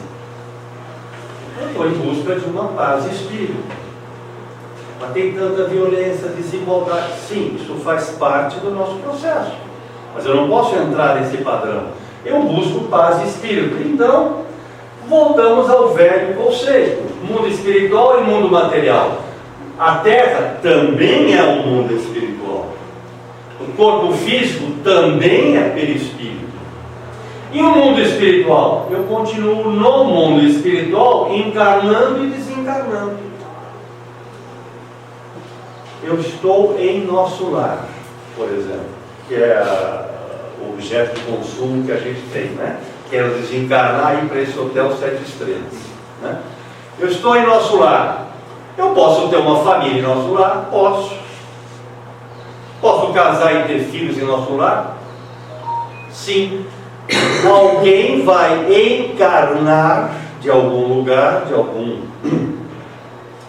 Eu estou em busca de uma paz de espírito. Mas tem tanta violência, desigualdade. Sim, isso faz parte do nosso processo. Mas eu não posso entrar nesse padrão. Eu busco paz de espírito. Então, voltamos ao velho conceito: mundo espiritual e mundo material. A Terra também é um mundo espiritual. O corpo físico também é perispírito. E o mundo espiritual? Eu continuo no mundo espiritual, encarnando e desencarnando. Eu estou em nosso lar, por exemplo, que é o objeto de consumo que a gente tem, né? Quero desencarnar e ir para esse hotel 7 estrelas, né? Eu estou em nosso lar. Eu posso ter uma família em nosso lar? Posso. Posso casar e ter filhos em nosso lar? Sim. Alguém vai encarnar de algum lugar, de algum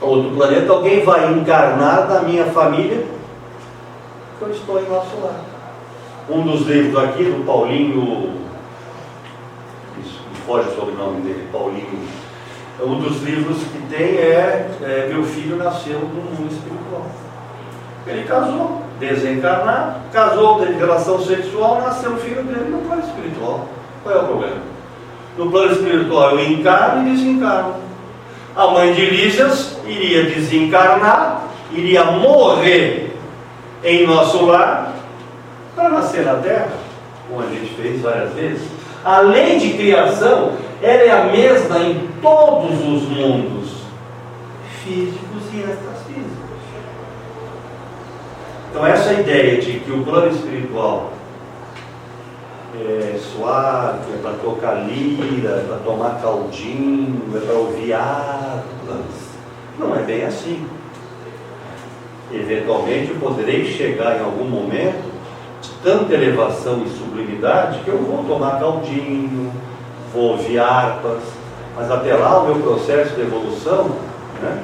outro planeta, alguém vai encarnar da minha família, que eu estou em nosso lar. Um dos livros aqui, do Paulinho, isso, me foge o sobrenome dele, Paulinho, um dos livros que tem é Meu Filho Nasceu no Mundo Espiritual. Ele casou, desencarnado, casou, teve relação sexual, nasceu o filho dele no plano espiritual. Qual é o problema? No plano espiritual eu encarno e desencarno. A mãe de Lísias iria desencarnar, iria morrer em nosso lar para nascer na Terra, como a gente fez várias vezes. A lei de criação, ela é a mesma em todos os mundos, físicos e extrafísicos. Então essa ideia de que o plano espiritual é suave, é para tocar lira, é para tomar caldinho, é para ouvir atlas, não é bem assim. Eventualmente eu poderei chegar em algum momento de tanta elevação e sublimidade que eu vou tomar caldinho, vou ouvir harpas, mas até lá o meu processo de evolução, né,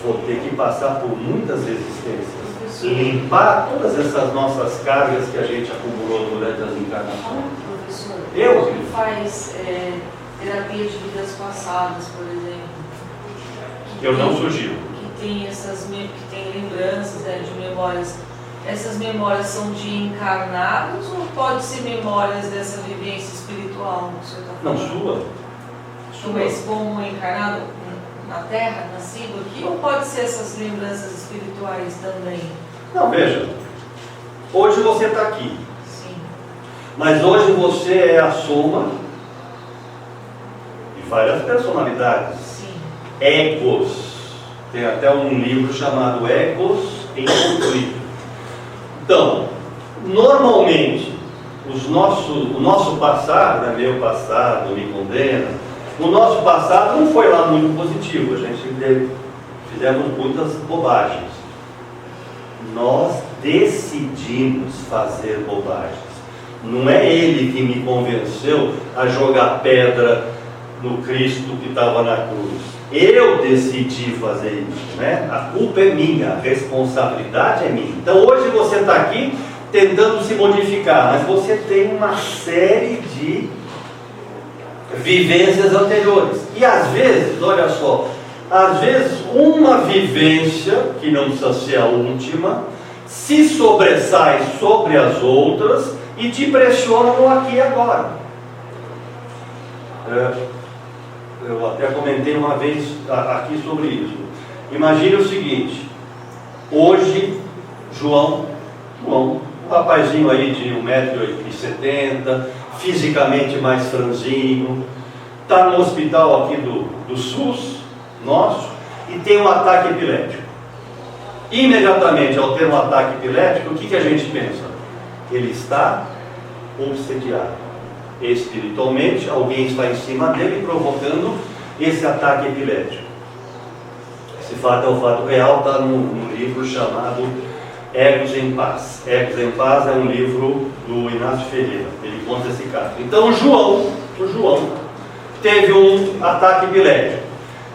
vou ter que passar por muitas existências, limpar todas essas nossas cargas que a gente acumulou durante as encarnações. Professor, Eu? como faz terapia de vidas passadas, por exemplo? Eu não sugiro. Que tem que tem lembranças, né, de memórias. Essas memórias são de encarnados ou pode ser memórias dessa vivência espiritual que o senhor está Não, falando? Mas como encarnado na Terra, nascido aqui, ou pode ser essas lembranças espirituais também? Não, veja, hoje você está aqui, Sim. mas hoje você é a soma de várias personalidades, Sim. ecos. Tem até um livro chamado Ecos em Conflito. Então, normalmente, o nosso passado, né, meu passado me condena, o nosso passado não foi lá muito positivo, a gente fizemos muitas bobagens. Nós decidimos fazer bobagens. Não é ele que me convenceu a jogar pedra no Cristo que estava na cruz. Eu decidi fazer isso, né? A culpa é minha, a responsabilidade é minha. Então hoje você está aqui tentando se modificar, mas você tem uma série de vivências anteriores. E às vezes, olha só, às vezes uma vivência, que não precisa ser a última, se sobressai sobre as outras e te pressiona no aqui e agora. Eu até comentei uma vez aqui sobre isso. Imagine o seguinte: hoje, João, um rapazinho aí de 1,70 m, fisicamente mais franzino, está no hospital aqui do SUS, nosso, e tem um ataque epilético. Imediatamente ao ter um ataque epilético, o que a gente pensa? Ele está obsediado. Espiritualmente, alguém está em cima dele provocando esse ataque epilético. Esse fato é um fato real, está num livro chamado Egos em Paz. Egos em Paz é um livro do Inácio Ferreira, ele conta esse caso. Então o João teve um ataque epilético.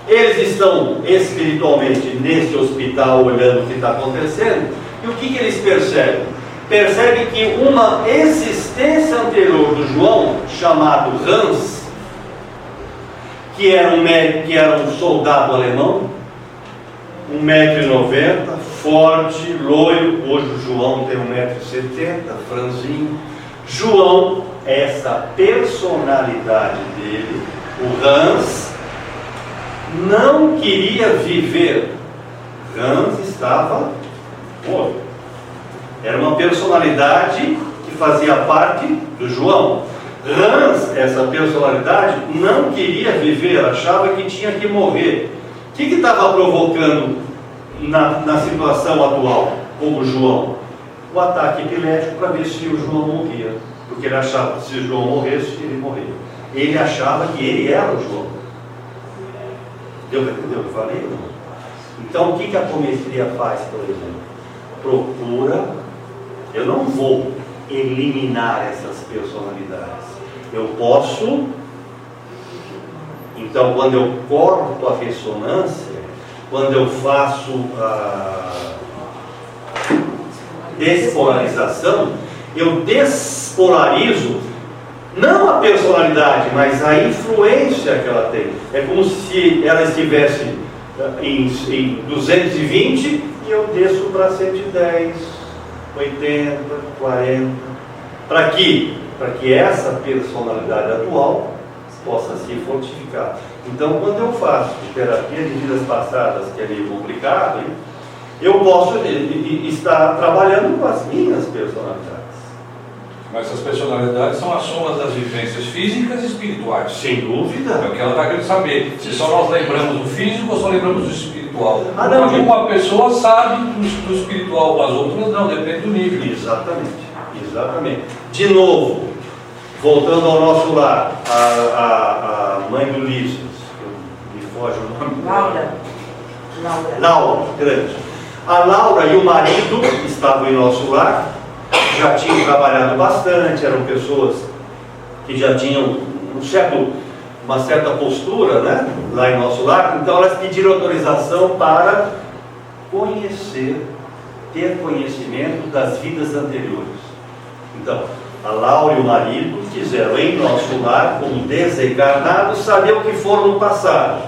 Eles estão espiritualmente nesse hospital olhando o que está acontecendo, e o que eles percebem? Percebem que uma existência anterior do João, chamado Hans, que era um médico, que era um soldado alemão, 1,90 m, forte, loiro. Hoje o João tem 1,70 m, franzinho. João, essa personalidade dele, o Hans, não queria viver. Hans estava morto. Era uma personalidade que fazia parte do João. Hans, essa personalidade, não queria viver, achava que tinha que morrer. O que estava provocando na situação atual com o João? O ataque epilético, para ver se o João morria. Porque ele achava que se o João morresse, ele morria. Ele achava que ele era o João. Deu para entender o que eu falei? Então, o que a apometria faz, por exemplo? Procura. Eu não vou eliminar essas personalidades. Eu posso. Então, quando eu corto a ressonância, quando eu faço a despolarização, eu despolarizo não a personalidade, mas a influência que ela tem. É como se ela estivesse em 220 e eu desço para 110, 80, 40. Para que essa personalidade atual possa se fortificar. Então, quando eu faço terapia de vidas passadas, que é meio complicado, eu posso estar trabalhando com as minhas personalidades. Mas essas personalidades são a soma das vivências físicas e espirituais. Sem dúvida. É o que ela está querendo saber. Se só nós lembramos do físico ou só lembramos do espiritual. Não, porque uma pessoa sabe do espiritual, as outras não, depende do nível. Exatamente. De novo, voltando ao nosso lar, a mãe do Ulisses, me foge o nome. Laura, grande. A Laura e o marido estavam em nosso lar, já tinham trabalhado bastante, eram pessoas que já tinham uma certa postura, né, lá em nosso lar. Então elas pediram autorização para ter conhecimento das vidas anteriores. Então, a Laura e o marido quiseram em nosso lar, como desencarnados, saber o que foram no passado.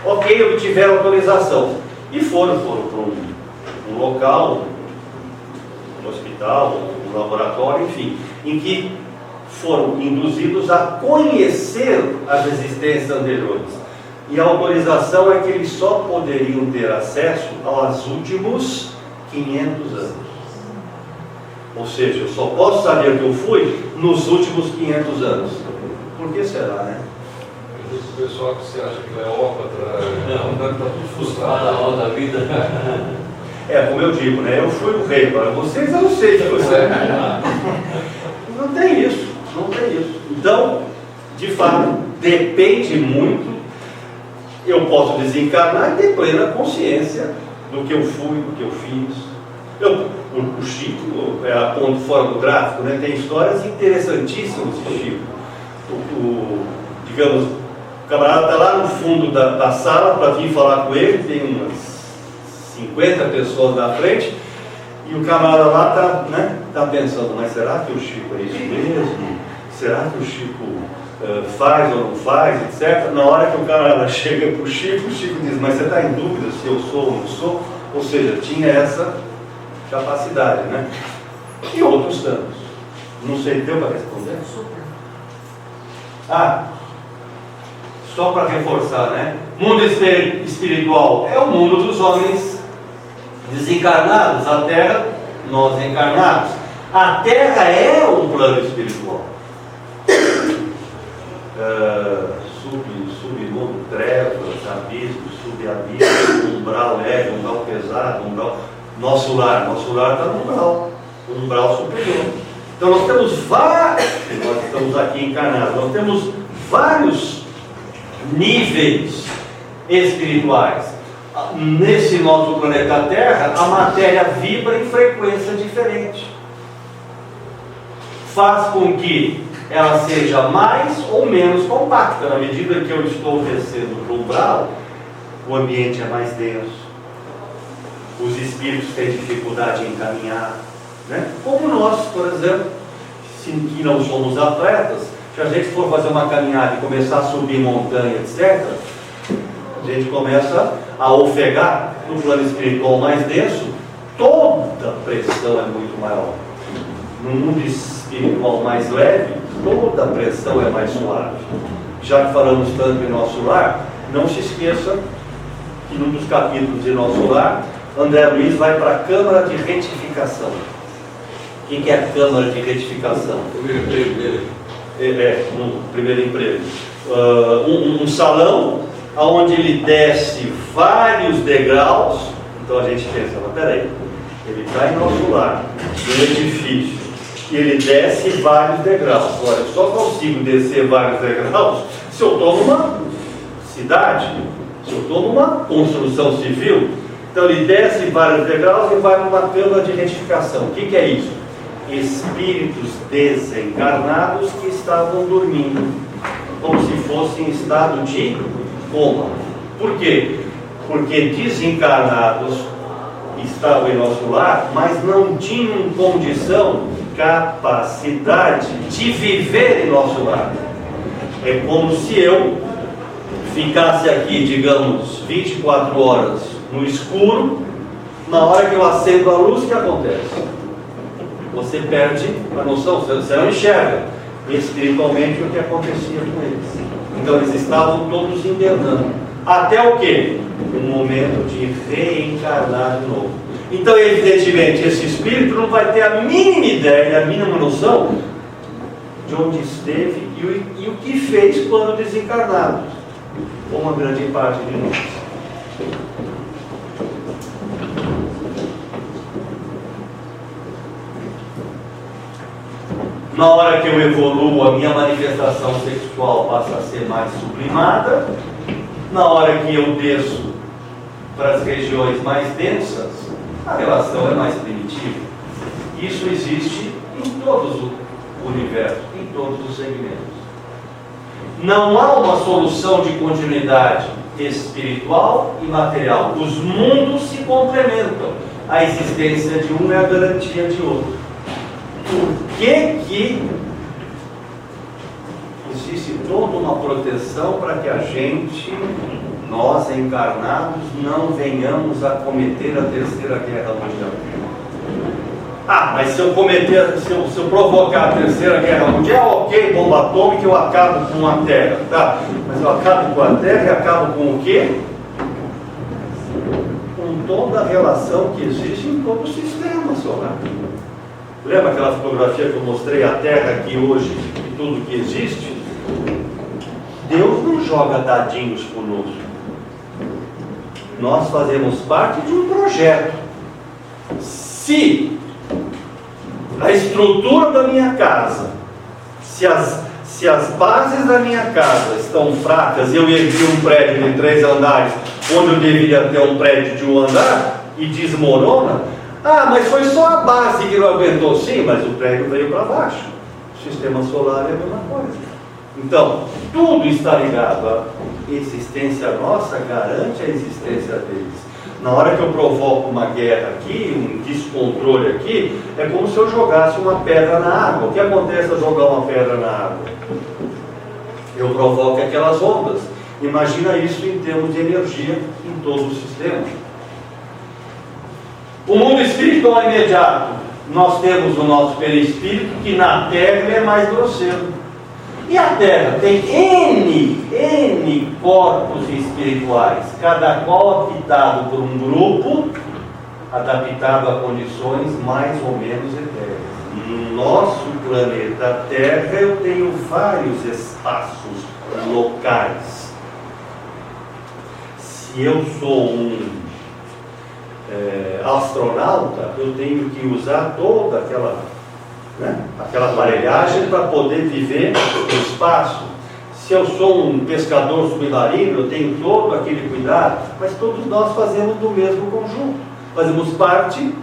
Ok, obtiveram autorização e foram para um local, um hospital, um laboratório, enfim, em que foram induzidos a conhecer as existências anteriores. E a autorização é que eles só poderiam ter acesso aos últimos 500 anos. Ou seja, eu só posso saber que eu fui nos últimos 500 anos. Por que será, né? O pessoal que você acha que é ópatra, está tudo frustrado. Fala mal da vida. Como eu digo, né? Eu fui o rei, para vocês eu não sei de você. Não tem isso. Então, de fato, depende muito. Eu posso desencarnar e ter plena consciência do que eu fui, do que eu fiz. O Chico é a ponto fora do gráfico, né? Tem histórias interessantíssimas de Chico. Digamos, o camarada está lá no fundo da sala para vir falar com ele, tem umas 50 pessoas na frente, e o camarada lá está pensando, mas será que o Chico é isso mesmo? Será que o Chico faz ou não faz, etc. Na hora que o camarada chega para o Chico diz, mas você está em dúvida se eu sou ou não sou? Ou seja, tinha essa capacidade, né? E outros tantos. Não sei, deu para responder? Super. Só para reforçar, né? Mundo espiritual é o mundo dos homens desencarnados, a Terra, nós encarnados. A Terra é um plano espiritual. Submundo, trevas, abismo, subabismo, umbral leve, umbral pesado, umbral. Nosso lar está no umbral superior. Então nós estamos aqui encarnados, nós temos vários níveis espirituais. Nesse nosso planeta Terra, a matéria vibra em frequência diferente. Faz com que ela seja mais ou menos compacta. Na medida que eu estou descendo para o umbral, o ambiente é mais denso, os espíritos têm dificuldade em caminhar, né? Como nós, por exemplo, que não somos atletas, se a gente for fazer uma caminhada e começar a subir montanha, etc., a gente começa a ofegar. No plano espiritual mais denso, toda pressão é muito maior. No mundo espiritual mais leve, toda pressão é mais suave. Já que falamos tanto em Nosso Lar, não se esqueça que num dos capítulos de Nosso Lar, André Luiz vai para a Câmara de Retificação. O que é a Câmara de Retificação? O primeiro emprego dele. No primeiro emprego. Um salão onde ele desce vários degraus. Então a gente pensa, mas peraí, ele está em Nosso Lar, no edifício, e ele desce vários degraus. Olha, eu só consigo descer vários degraus se eu estou numa cidade, se eu estou numa construção civil. Então ele desce vários degraus e vai numa câmara de retificação. O que é isso? Espíritos desencarnados que estavam dormindo, como se fossem em estado de coma. Por quê? Porque desencarnados estavam em Nosso Lar, mas não tinham condição, capacidade de viver em Nosso Lar. É como se eu ficasse aqui, digamos, 24 horas no escuro. Na hora que eu acendo a luz, o que acontece? Você perde a noção, você não enxerga espiritualmente o que acontecia com eles. Então eles estavam todos hibernando. Até o quê? O momento de reencarnar de novo. Então, evidentemente, esse espírito não vai ter a mínima ideia, a mínima noção de onde esteve e o que fez quando desencarnado. Como uma grande parte de nós. Na hora que eu evoluo, a minha manifestação sexual passa a ser mais sublimada. Na hora que eu desço para as regiões mais densas, a relação é mais primitiva. Isso existe em todo o universo, em todos os segmentos. Não há uma solução de continuidade espiritual e material. Os mundos se complementam. A existência de um é a garantia de outro. Por que existe toda uma proteção para que a gente, nós encarnados, não venhamos a cometer a Terceira Guerra Mundial? Mas se eu provocar a Terceira Guerra Mundial, ok, bomba atômica, eu acabo com a Terra, tá? Mas eu acabo com a Terra e acabo com o quê? Com toda a relação que existe em todo o sistema solar. Lembra aquela fotografia que eu mostrei, a Terra aqui hoje e tudo que existe? Deus não joga dadinhos conosco. Nós fazemos parte de um projeto. Se a estrutura da minha casa, se as bases da minha casa estão fracas, eu ergui um prédio de 3 andares, onde eu deveria ter um prédio de 1 andar, e desmorona, mas foi só a base que não aguentou. Sim, mas o prédio veio para baixo. O sistema solar é a mesma coisa. Então, tudo está ligado. A existência nossa garante a existência deles. Na hora que eu provoco uma guerra aqui, um descontrole aqui, é como se eu jogasse uma pedra na água. O que acontece ao jogar uma pedra na água? Eu provoco aquelas ondas. Imagina isso em termos de energia em todo o sistema. O mundo espiritual imediato, nós temos o nosso perispírito, que na Terra é mais grosseiro. E a Terra tem N corpos espirituais, cada qual habitado por um grupo, adaptado a condições mais ou menos etéreas. No nosso planeta Terra, eu tenho vários espaços locais. Se eu sou um astronauta, eu tenho que usar toda aquela aparelhagem para poder viver no espaço. Se eu sou um pescador submarino, eu tenho todo aquele cuidado, mas todos nós fazemos do mesmo conjunto, fazemos parte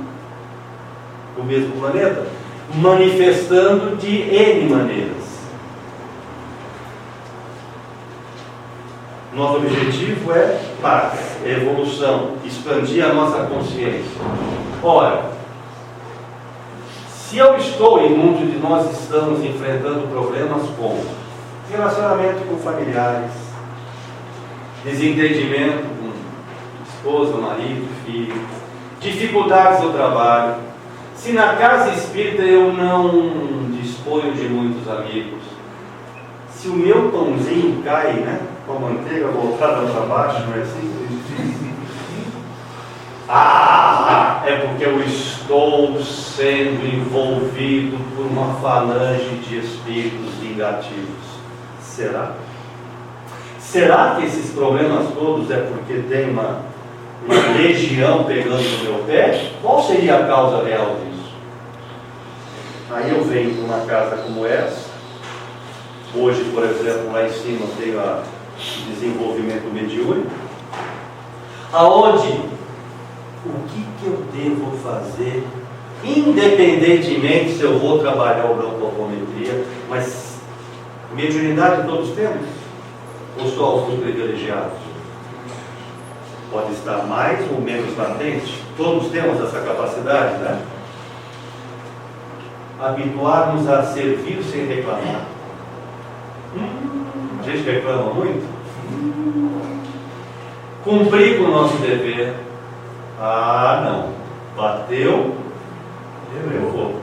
do mesmo planeta, manifestando de N maneiras. Nosso objetivo é paz, evolução, expandir a nossa consciência. Ora, se eu estou e muitos de nós estamos enfrentando problemas como relacionamento com familiares, desentendimento com esposa, marido, filho, dificuldades no trabalho, se na casa espírita eu não disponho de muitos amigos, se o meu pãozinho cai, né, com a manteiga voltada para baixo, não é assim? Ah, é porque eu estou sendo envolvido por uma falange de espíritos vingativos. Será? Será que esses problemas todos é porque tem uma legião pegando no meu pé? Qual seria a causa real disso? Aí eu venho para uma casa como essa. Hoje, por exemplo, lá em cima eu tenho o desenvolvimento mediúnico, aonde o que eu devo fazer, independentemente se eu vou trabalhar ou não com a apometria, mas mediunidade todos temos? Ou só alguns privilegiados? Pode estar mais ou menos latente, todos temos essa capacidade, né? Habituar-nos a servir sem reclamar. A gente reclama muito. Cumprir com o nosso dever. Ah, não. Bateu, levou.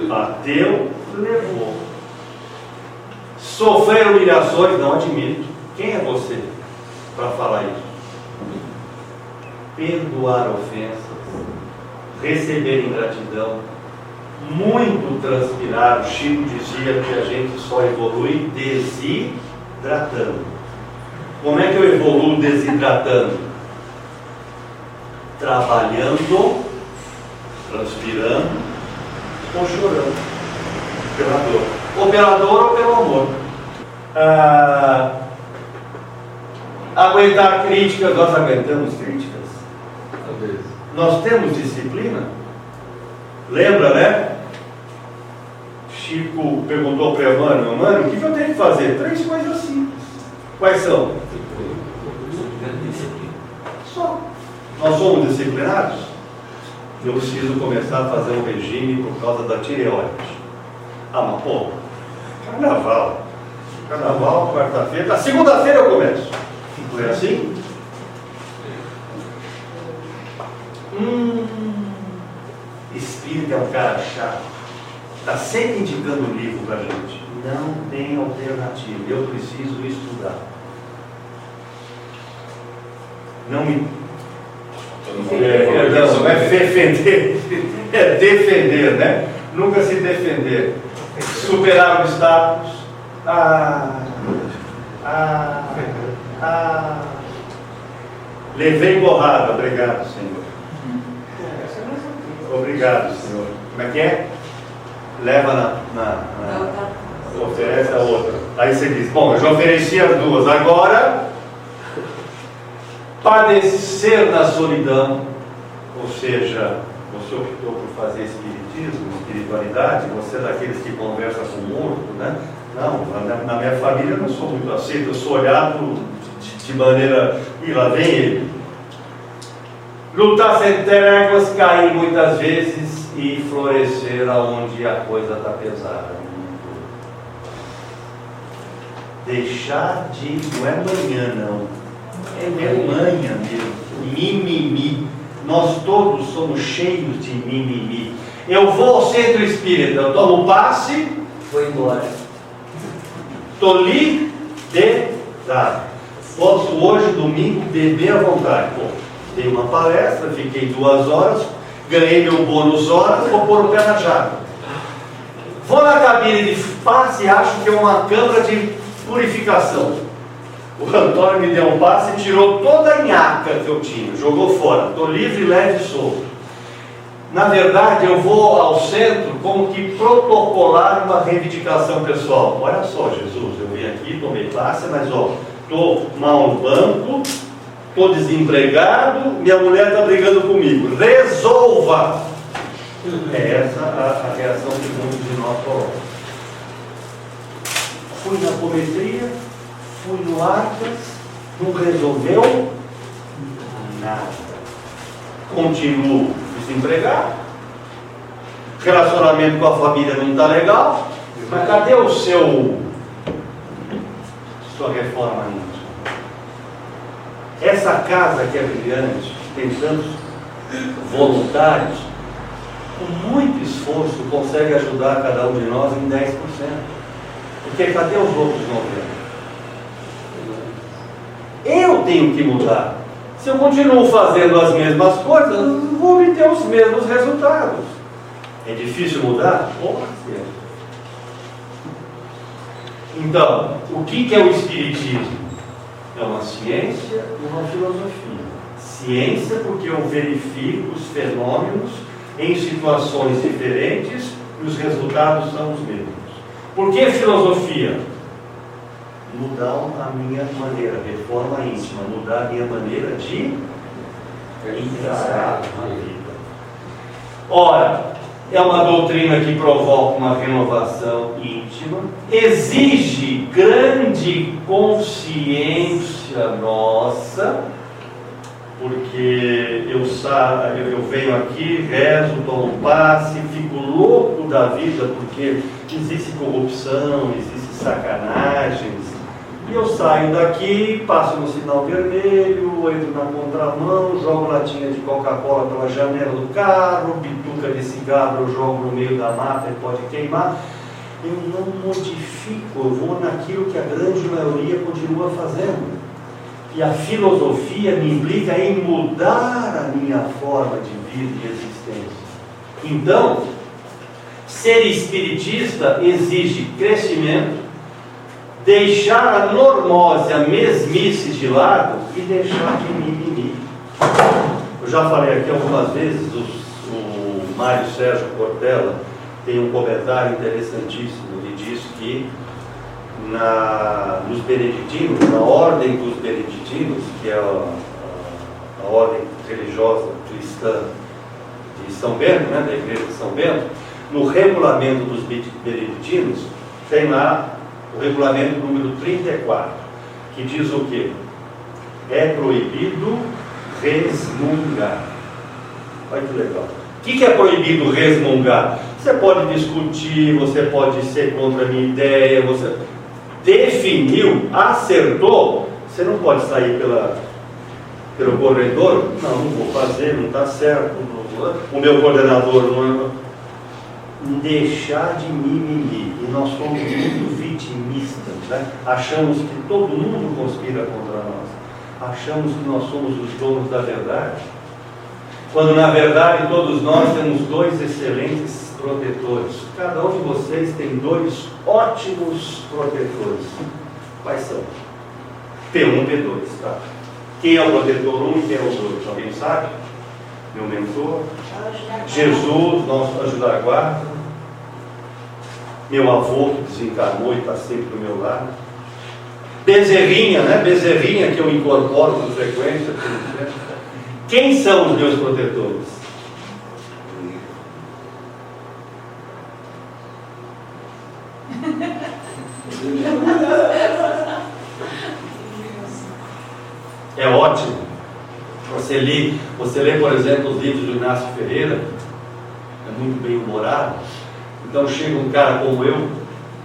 Bateu, levou. Sofrer humilhações, não admito. Quem é você para falar isso? Perdoar ofensas, receber ingratidão, muito transpirar. O Chico dizia que a gente só evolui desidratando. Como é que eu evoluo desidratando? Trabalhando, transpirando ou chorando pela dor. Ou pela dor ou pelo amor. Aguentar críticas, nós aguentamos críticas. Nós temos disciplina. Lembra, né? Chico perguntou para Emmanuel: Mano, o que eu tenho que fazer? 3 coisas simples. Quais são? Só. Nós somos disciplinados? Eu preciso começar a fazer um regime por causa da tireoide. Ah, mas pô, carnaval, quarta-feira, segunda-feira eu começo. Foi assim? Espírita é um cara chato. Está sempre indicando o livro para a gente. Não tem alternativa. Eu preciso estudar. Não me... Não é defender. É defender, né? Nunca se defender. Superar obstáculos. Levei borrada. Obrigado, Senhor. Obrigado, Senhor. Como é que é? Leva oferece a outra. Aí você diz: bom, eu já ofereci as 2. Agora, padecer na solidão. Ou seja, você optou por fazer espiritismo, espiritualidade. Você é daqueles que conversa com o morto, né? Não, na minha família eu não sou muito aceito. Eu sou olhado de maneira... E lá vem ele. Lutar sem tréguas, cair muitas vezes e florescer aonde a coisa está pesada. Deixar de... Não é manhã, não. É manhã mesmo. Mimimi. Nós todos somos cheios de mimimi. Eu vou ao centro espírita, eu tomo passe, vou embora. Estou liderado. Posso hoje, domingo, beber à vontade. Pô, dei uma palestra, fiquei 2 horas, ganhei meu bônus horas, vou pôr o pé na chave. Vou na cabine de passe e acho que é uma câmara de purificação. O Antônio me deu um passe e tirou toda a nhaca que eu tinha, jogou fora. Estou livre, leve e solto. Na verdade, eu vou ao centro como que protocolar uma reivindicação pessoal. Olha só, Jesus, eu vim aqui, tomei passe, mas estou mal no banco, estou desempregado, minha mulher está brigando comigo. Resolva! É essa a reação que muitos de nós colocam. Fui na apometria, fui no Atlas, não resolveu, nada. Continuo desempregado, relacionamento com a família não está legal, mas cadê sua reforma íntima? Essa casa que é brilhante, tem tantos voluntários, com muito esforço consegue ajudar cada um de nós em 10%. Porque cadê os outros 90%? Eu tenho que mudar. Se eu continuo fazendo as mesmas coisas, vou obter os mesmos resultados. É difícil mudar? Pode ser. Então, o que é o Espiritismo? É uma ciência e uma filosofia. Ciência porque eu verifico os fenômenos em situações diferentes e os resultados são os mesmos. Por que filosofia? Mudar a minha maneira, reforma íntima, mudar a minha maneira de encarar a vida. Ora, é uma doutrina que provoca uma renovação íntima, exige grande consciência nossa, porque eu venho aqui, rezo, tomo passe, fico louco da vida, porque existe corrupção, existe sacanagens, e eu saio daqui, passo no sinal vermelho, entro na contramão, jogo latinha de Coca-Cola pela janela do carro, bituca de cigarro eu jogo no meio da mata e pode queimar. Eu não modifico, eu vou naquilo que a grande maioria continua fazendo. E a filosofia me implica em mudar a minha forma de vida e existência. Então, ser espiritista exige crescimento, deixar a normose, a mesmice de lado e deixar de mimimi. Eu já falei aqui algumas vezes, o Mário Sérgio Cortella tem um comentário interessantíssimo. Ele diz que nos beneditinos, na ordem dos beneditinos, que é a ordem religiosa cristã de São Bento, né, da igreja de São Bento, no regulamento dos beneditinos, tem lá o regulamento número 34, que diz o quê? É proibido resmungar. Olha que legal. O que é proibido resmungar? Você pode discutir, você pode ser contra a minha ideia, você definiu, acertou, você não pode sair pelo corredor, não vou fazer, não está certo, o meu coordenador não... Deixar de mimimi. E nós somos muito vitimistas, né? Achamos que todo mundo conspira contra nós, achamos que nós somos os donos da verdade, quando na verdade todos nós temos dois excelentes protetores. Cada um de vocês tem dois ótimos protetores. Quais são? P1 e P2, tá? Quem é o protetor 1 e quem é o 2? Alguém sabe? Meu mentor, Jesus, nosso anjo da guarda, meu avô que desencarnou e está sempre do meu lado, Bezerrinha, né? Bezerrinha que eu incorporo com frequência. Quem são os meus protetores? É ótimo. Você lê, por exemplo, os livros do Inácio Ferreira, é muito bem humorado. Então chega um cara como eu,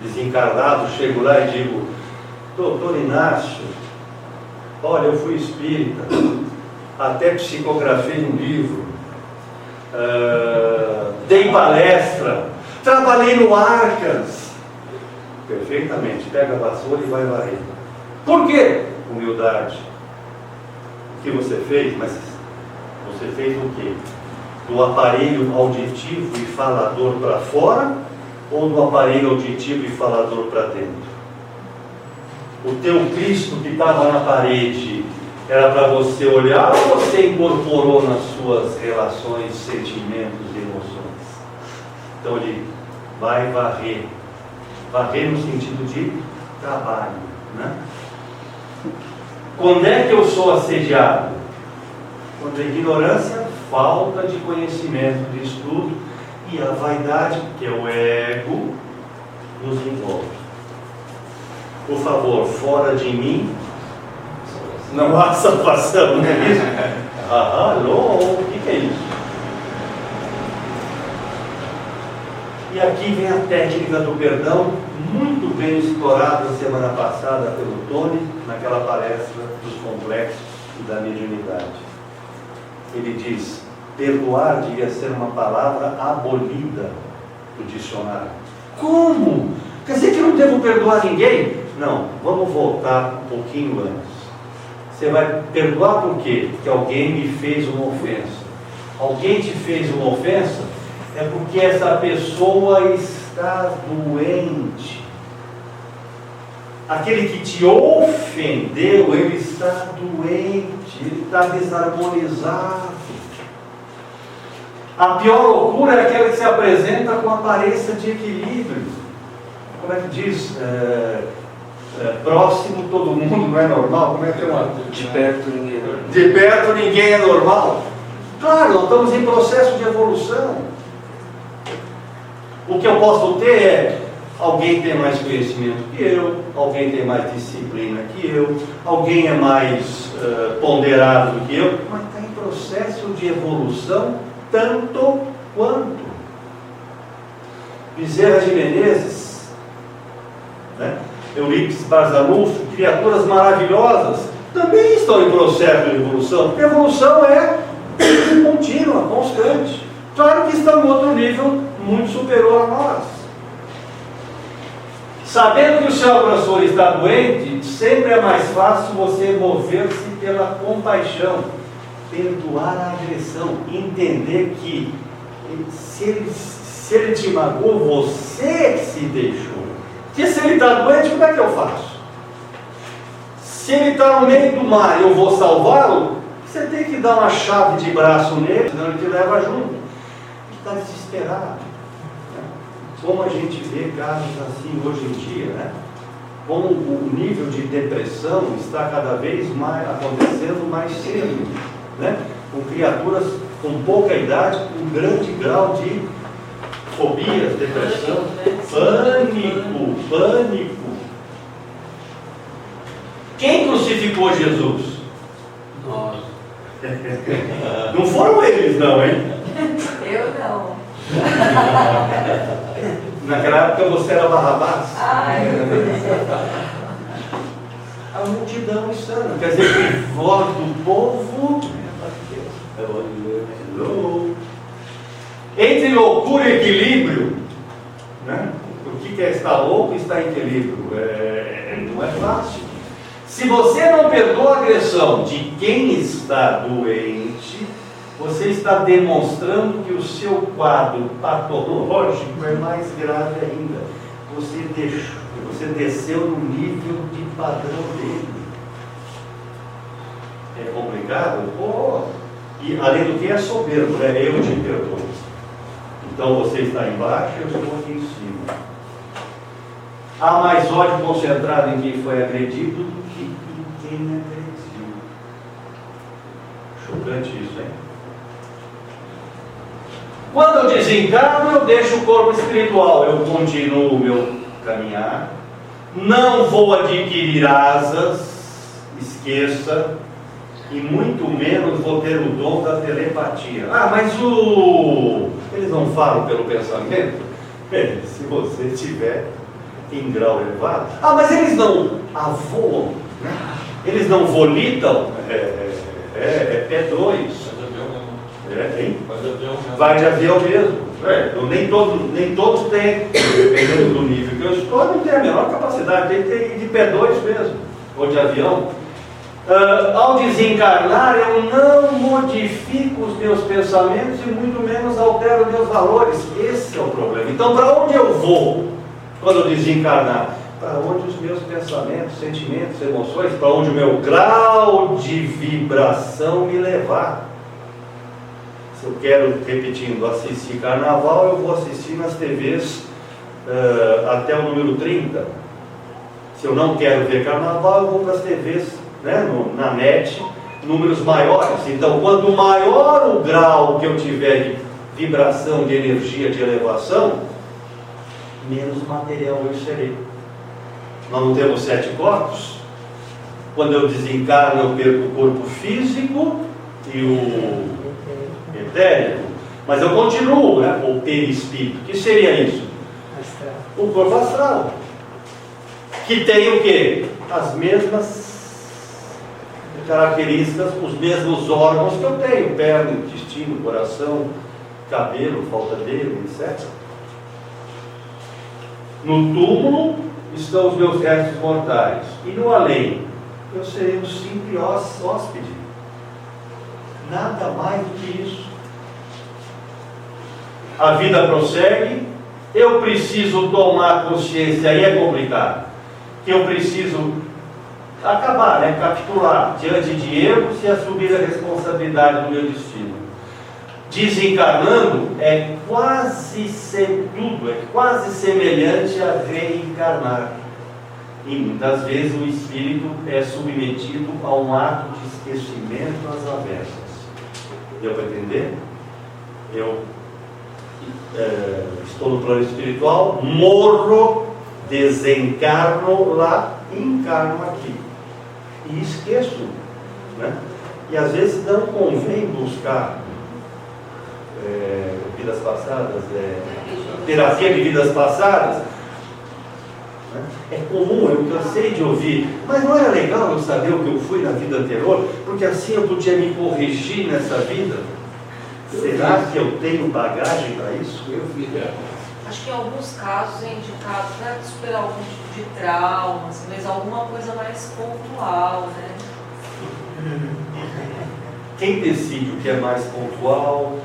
desencarnado, chego lá e digo: doutor Inácio, olha, eu fui espírita, até psicografei um livro, dei palestra, trabalhei no Arcas. Perfeitamente, pega a vassoura e vai varrer. Por quê? Humildade. O que você fez? Mas você fez o quê? Do aparelho auditivo e falador para fora ou do aparelho auditivo e falador para dentro? O teu Cristo que estava na parede era para você olhar ou você incorporou nas suas relações, sentimentos e emoções? Então ele vai varrer. Varrer no sentido de trabalho, né? Quando é que eu sou assediado? Quando a ignorância, falta de conhecimento, de estudo, e a vaidade, que é o ego, nos envolve. Por favor, fora de mim não há salvação, não é isso? Alô, o que é isso? E aqui vem a técnica do perdão, muito bem explorada semana passada pelo Tony, naquela palestra dos complexos e da mediunidade. Ele diz: perdoar devia ser uma palavra abolida do dicionário. Como? Quer dizer que eu não devo perdoar ninguém? Não, vamos voltar um pouquinho antes. Você vai perdoar por quê? Porque alguém me fez uma ofensa. Alguém te fez uma ofensa? É porque essa pessoa está doente. Aquele que te ofendeu, ele está doente, ele está desarmonizado. A pior loucura é aquela que se apresenta com aparência de equilíbrio. Como é que diz? Próximo todo mundo não é normal? Como é que é uma... De perto ninguém é normal. De perto ninguém é normal. Claro, nós estamos em processo de evolução. O que eu posso ter é: alguém tem mais conhecimento que eu, alguém tem mais disciplina que eu, alguém é mais ponderado do que eu, mas está em processo de evolução tanto quanto. Bezerra de Menezes, né? Eurípides Barçanufo, criaturas maravilhosas, também estão em processo de evolução, porque a evolução é contínua, constante. Claro que estão em outro nível muito superior a nós. Sabendo que o seu agressor está doente, sempre é mais fácil você mover-se pela compaixão, perdoar a agressão, entender que se ele te magoou, você que se deixou. Porque se ele está doente, como é que eu faço? Se ele está no meio do mar e eu vou salvá-lo, você tem que dar uma chave de braço nele, senão ele te leva junto. Ele está desesperado. Como a gente vê casos assim hoje em dia, né? Como o nível de depressão está cada vez mais acontecendo mais cedo, né? Com criaturas com pouca idade, com grande grau de fobia, depressão, pânico. Quem crucificou Jesus? Nós. Não foram eles não, hein? Eu não. Naquela época você era Barrabás. Ai, meu Deus. A multidão insana. Quer dizer, que voz do povo. Entre loucura e equilíbrio, né? O que é estar louco e estar em equilíbrio? Não é fácil. Se você não perdoa a agressão de quem está doente, você está demonstrando que o seu quadro patológico é mais grave ainda. Você desceu no nível de padrão dele. É complicado? E além do que é soberbo, né? Eu te perdoo. Então você está embaixo e eu estou aqui em cima. Há mais ódio concentrado em quem foi agredido do que em quem agrediu. Chocante isso, hein? Quando eu desencarno, eu deixo o corpo espiritual, eu continuo o meu caminhar, não vou adquirir asas, esqueça, e muito menos vou ter o dom da telepatia. Mas eles não falam pelo pensamento? Se você estiver em grau elevado. Mas eles não avoam, né? Eles não volitam, pé 2. Vai de avião mesmo. Nem todos têm, dependendo do nível que eu estou, não tem a menor capacidade, tem que ter de pé 2 mesmo, ou de avião. Ao desencarnar, eu não modifico os meus pensamentos e muito menos altero meus valores. Esse é o problema. Então, para onde eu vou quando eu desencarnar? Para onde os meus pensamentos, sentimentos, emoções, para onde o meu grau de vibração me levar. Se eu quero, repetindo, assistir carnaval, eu vou assistir nas TVs até o número 30. Se eu não quero ver carnaval, eu vou para as TVs, né, na net, números maiores. Então, quanto maior o grau que eu tiver de vibração, de energia, de elevação, menos material eu serei. Nós não temos 7 corpos. Quando eu desencarno, eu perco o corpo físico e o etérico, mas eu continuo, né, o perispírito. O que seria isso? O corpo astral, que tem o quê? As mesmas características, os mesmos órgãos que eu tenho: perna, intestino, coração, cabelo, falta dele, etc. No túmulo estão os meus restos mortais, e no além eu serei um simples hóspede, nada mais do que isso. A vida prossegue, eu preciso tomar consciência, aí é complicado, que eu preciso acabar, né, capitular diante de erros e assumir a responsabilidade do meu destino. Desencarnando é quase tudo, é quase semelhante a reencarnar. E muitas vezes o espírito é submetido a um ato de esquecimento às avessas. Deu para entender? Eu estou no plano espiritual, morro, desencarno lá, encarno aqui. E esqueço, né? E às vezes não convém buscar vidas passadas, terapia de vidas passadas. Né? É comum, eu cansei de ouvir, mas não era legal eu saber o que eu fui na vida anterior, porque assim eu podia me corrigir nessa vida. Será que eu tenho bagagem para isso? Eu fiz. Acho que em alguns casos é indicado para superar algum tipo de trauma, mas alguma coisa mais pontual, né? Quem decide o que é mais pontual?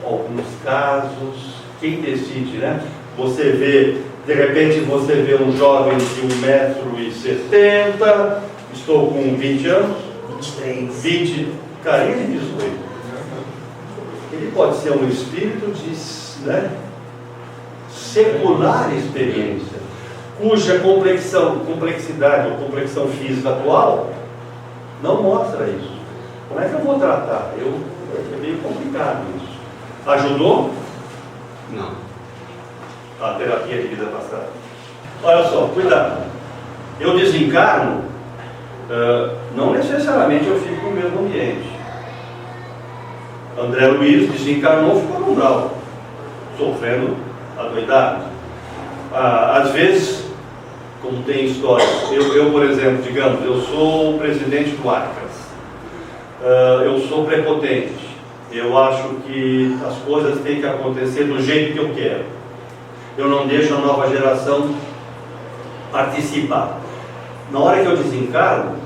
Alguns casos, quem decide, né? Você vê, de repente você vê um jovem de 1,70 m, estou com 20 anos, 23. carinha de 18. Ele pode ser um espírito de, né, secular experiência, cuja complexidade ou complexão física atual não mostra isso. Como é que eu vou tratar? É meio complicado isso. Ajudou? Não. A terapia de vida passada. Olha só, cuidado. Eu desencarno, não necessariamente eu fico no mesmo ambiente. André Luiz desencarnou, ficou no umbral, sofrendo adoidado. Às vezes, como tem histórias, eu, por exemplo, digamos, eu sou o presidente do Arcas, eu sou prepotente, eu acho que as coisas têm que acontecer do jeito que eu quero, eu não deixo a nova geração participar. Na hora que eu desencarno,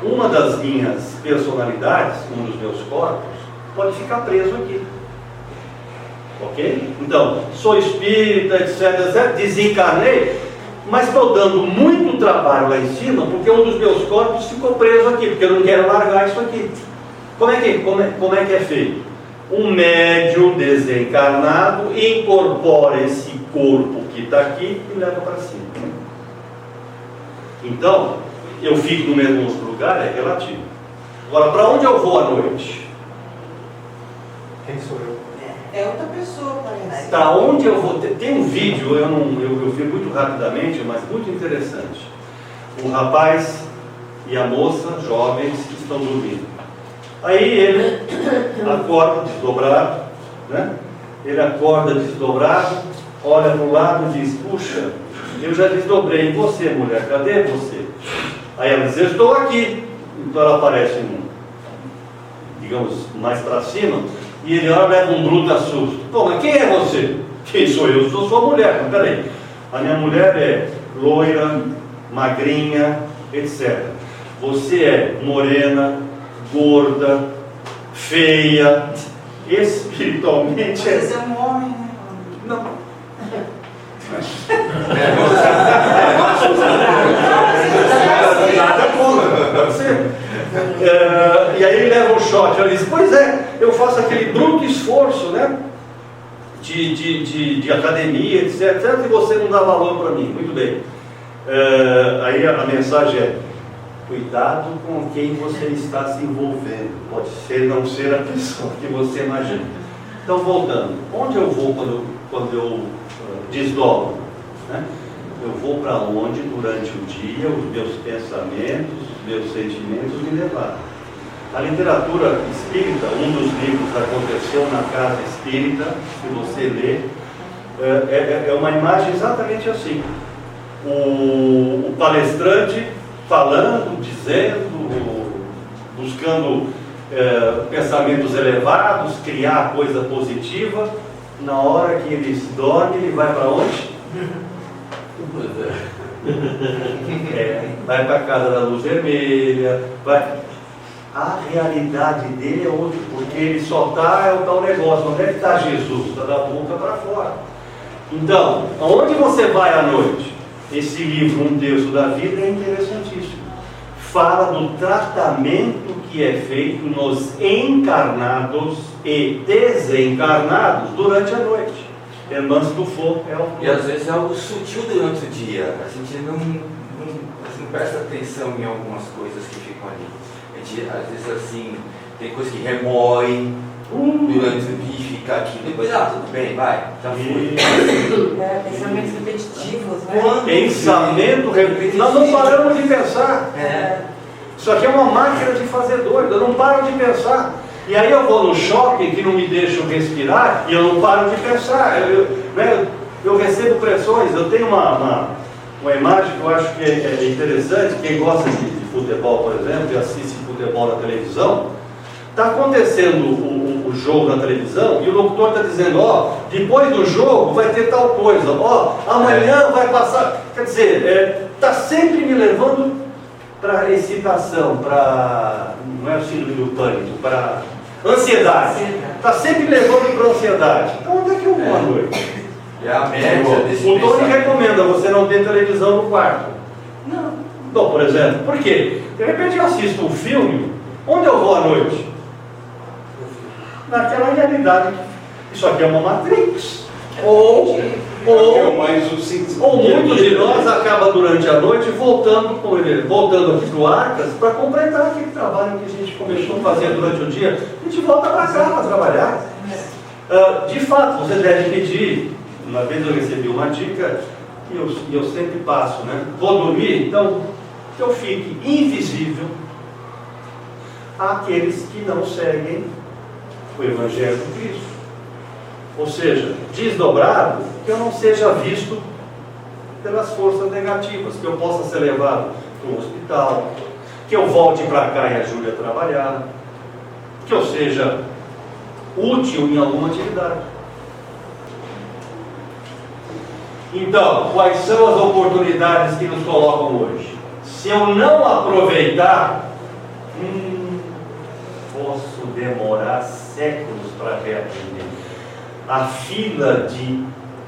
uma das minhas personalidades, um dos meus corpos, pode ficar preso aqui. Ok? Então, sou espírita, etc, desencarnei, mas estou dando muito trabalho lá em cima, porque um dos meus corpos ficou preso aqui, porque eu não quero largar isso aqui. Como é que é feito? Um médium desencarnado incorpora esse corpo que está aqui e leva para cima. Então, eu fico no mesmo lugar, é relativo. Agora, para onde eu vou à noite? Quem sou eu? É outra pessoa, parece. Para onde eu vou? Tem um vídeo, eu vi muito rapidamente, mas muito interessante. O rapaz e a moça, jovens, estão dormindo. Aí ele acorda desdobrado, né? Ele acorda desdobrado, olha para o lado e diz: puxa, eu já desdobrei. E você, mulher, cadê você? Aí ela diz: eu estou aqui. Então ela aparece, digamos, mais para cima, e ele olha e leva um bruto susto. Pô, mas quem é você? Quem sou eu? Eu sou sua mulher. Mas peraí, a minha mulher é loira, magrinha, etc. Você é morena, gorda, feia, espiritualmente é... Você é um homem, né? Não. Nada contra, pode ser. E aí ele leva um shot, ele diz: pois é, eu faço aquele bruto esforço, né, de academia, etc, e você não dá valor para mim. Muito bem. Aí a mensagem é: cuidado com quem você está se envolvendo, pode ser não ser a pessoa que você imagina. Então, voltando, onde eu vou quando eu desdobro, né? Eu vou para onde durante o dia os meus pensamentos, os meus sentimentos me levaram. A literatura espírita, um dos livros Aconteceu na Casa Espírita, se você lê, é uma imagem exatamente assim. O palestrante falando, dizendo, buscando pensamentos elevados, criar coisa positiva. Na hora que eles dormem, ele vai para onde? Vai para a casa da luz vermelha, a realidade dele é outra, porque ele só está, é o tal negócio, onde é que está Jesus? Está da boca para fora. Então, aonde você vai à noite? Esse livro, Um Terço da Vida, é interessantíssimo. Fala do tratamento que é feito nos encarnados e desencarnados durante a noite. Irmãs do Fogo é o... E às vezes é algo sutil durante o dia. A gente não presta atenção em algumas coisas que ficam ali. A gente, às vezes assim, tem coisa que remói durante o dia e fica aqui. Depois, tudo bem, vai, já foi. Pensamentos repetitivos, né? Pensamento repetitivo. Nós não paramos de pensar. Isso aqui é uma máquina de fazer doido. Eu não paro de pensar. E aí eu vou no shopping que não me deixam respirar e eu não paro de pensar. Eu recebo pressões. Eu tenho uma imagem que eu acho que é interessante. Quem gosta de futebol, por exemplo, e assiste futebol na televisão, está acontecendo o jogo na televisão e o locutor está dizendo, depois do jogo vai ter tal coisa, amanhã vai passar. Quer dizer, está sempre me levando para excitação, para, não é o síndrome do pânico, para ansiedade. Está sempre me levando para ansiedade. Então onde é que eu vou à noite? É a média desse O Tony pensamento. recomenda você não ter televisão no quarto. Não, por exemplo. Por quê? De repente eu assisto um filme, onde eu vou à noite? Naquela realidade. Isso aqui é uma Matrix. Ou muitos de nós acaba durante a noite voltando aqui para o Arcas para completar aquele trabalho que a gente começou a fazer durante o dia. A gente volta para cá para trabalhar. De fato, você deve pedir. Uma vez eu recebi uma dica e eu sempre passo, né? Vou dormir, então que eu fique invisível àqueles que não seguem o Evangelho de Cristo. Ou seja, desdobrado, que eu não seja visto pelas forças negativas, que eu possa ser levado para um hospital, que eu volte para cá e ajude a trabalhar, que eu seja útil em alguma atividade. Então, quais são as oportunidades que nos colocam hoje? Se eu não aproveitar, posso demorar séculos para reaprender. A fila de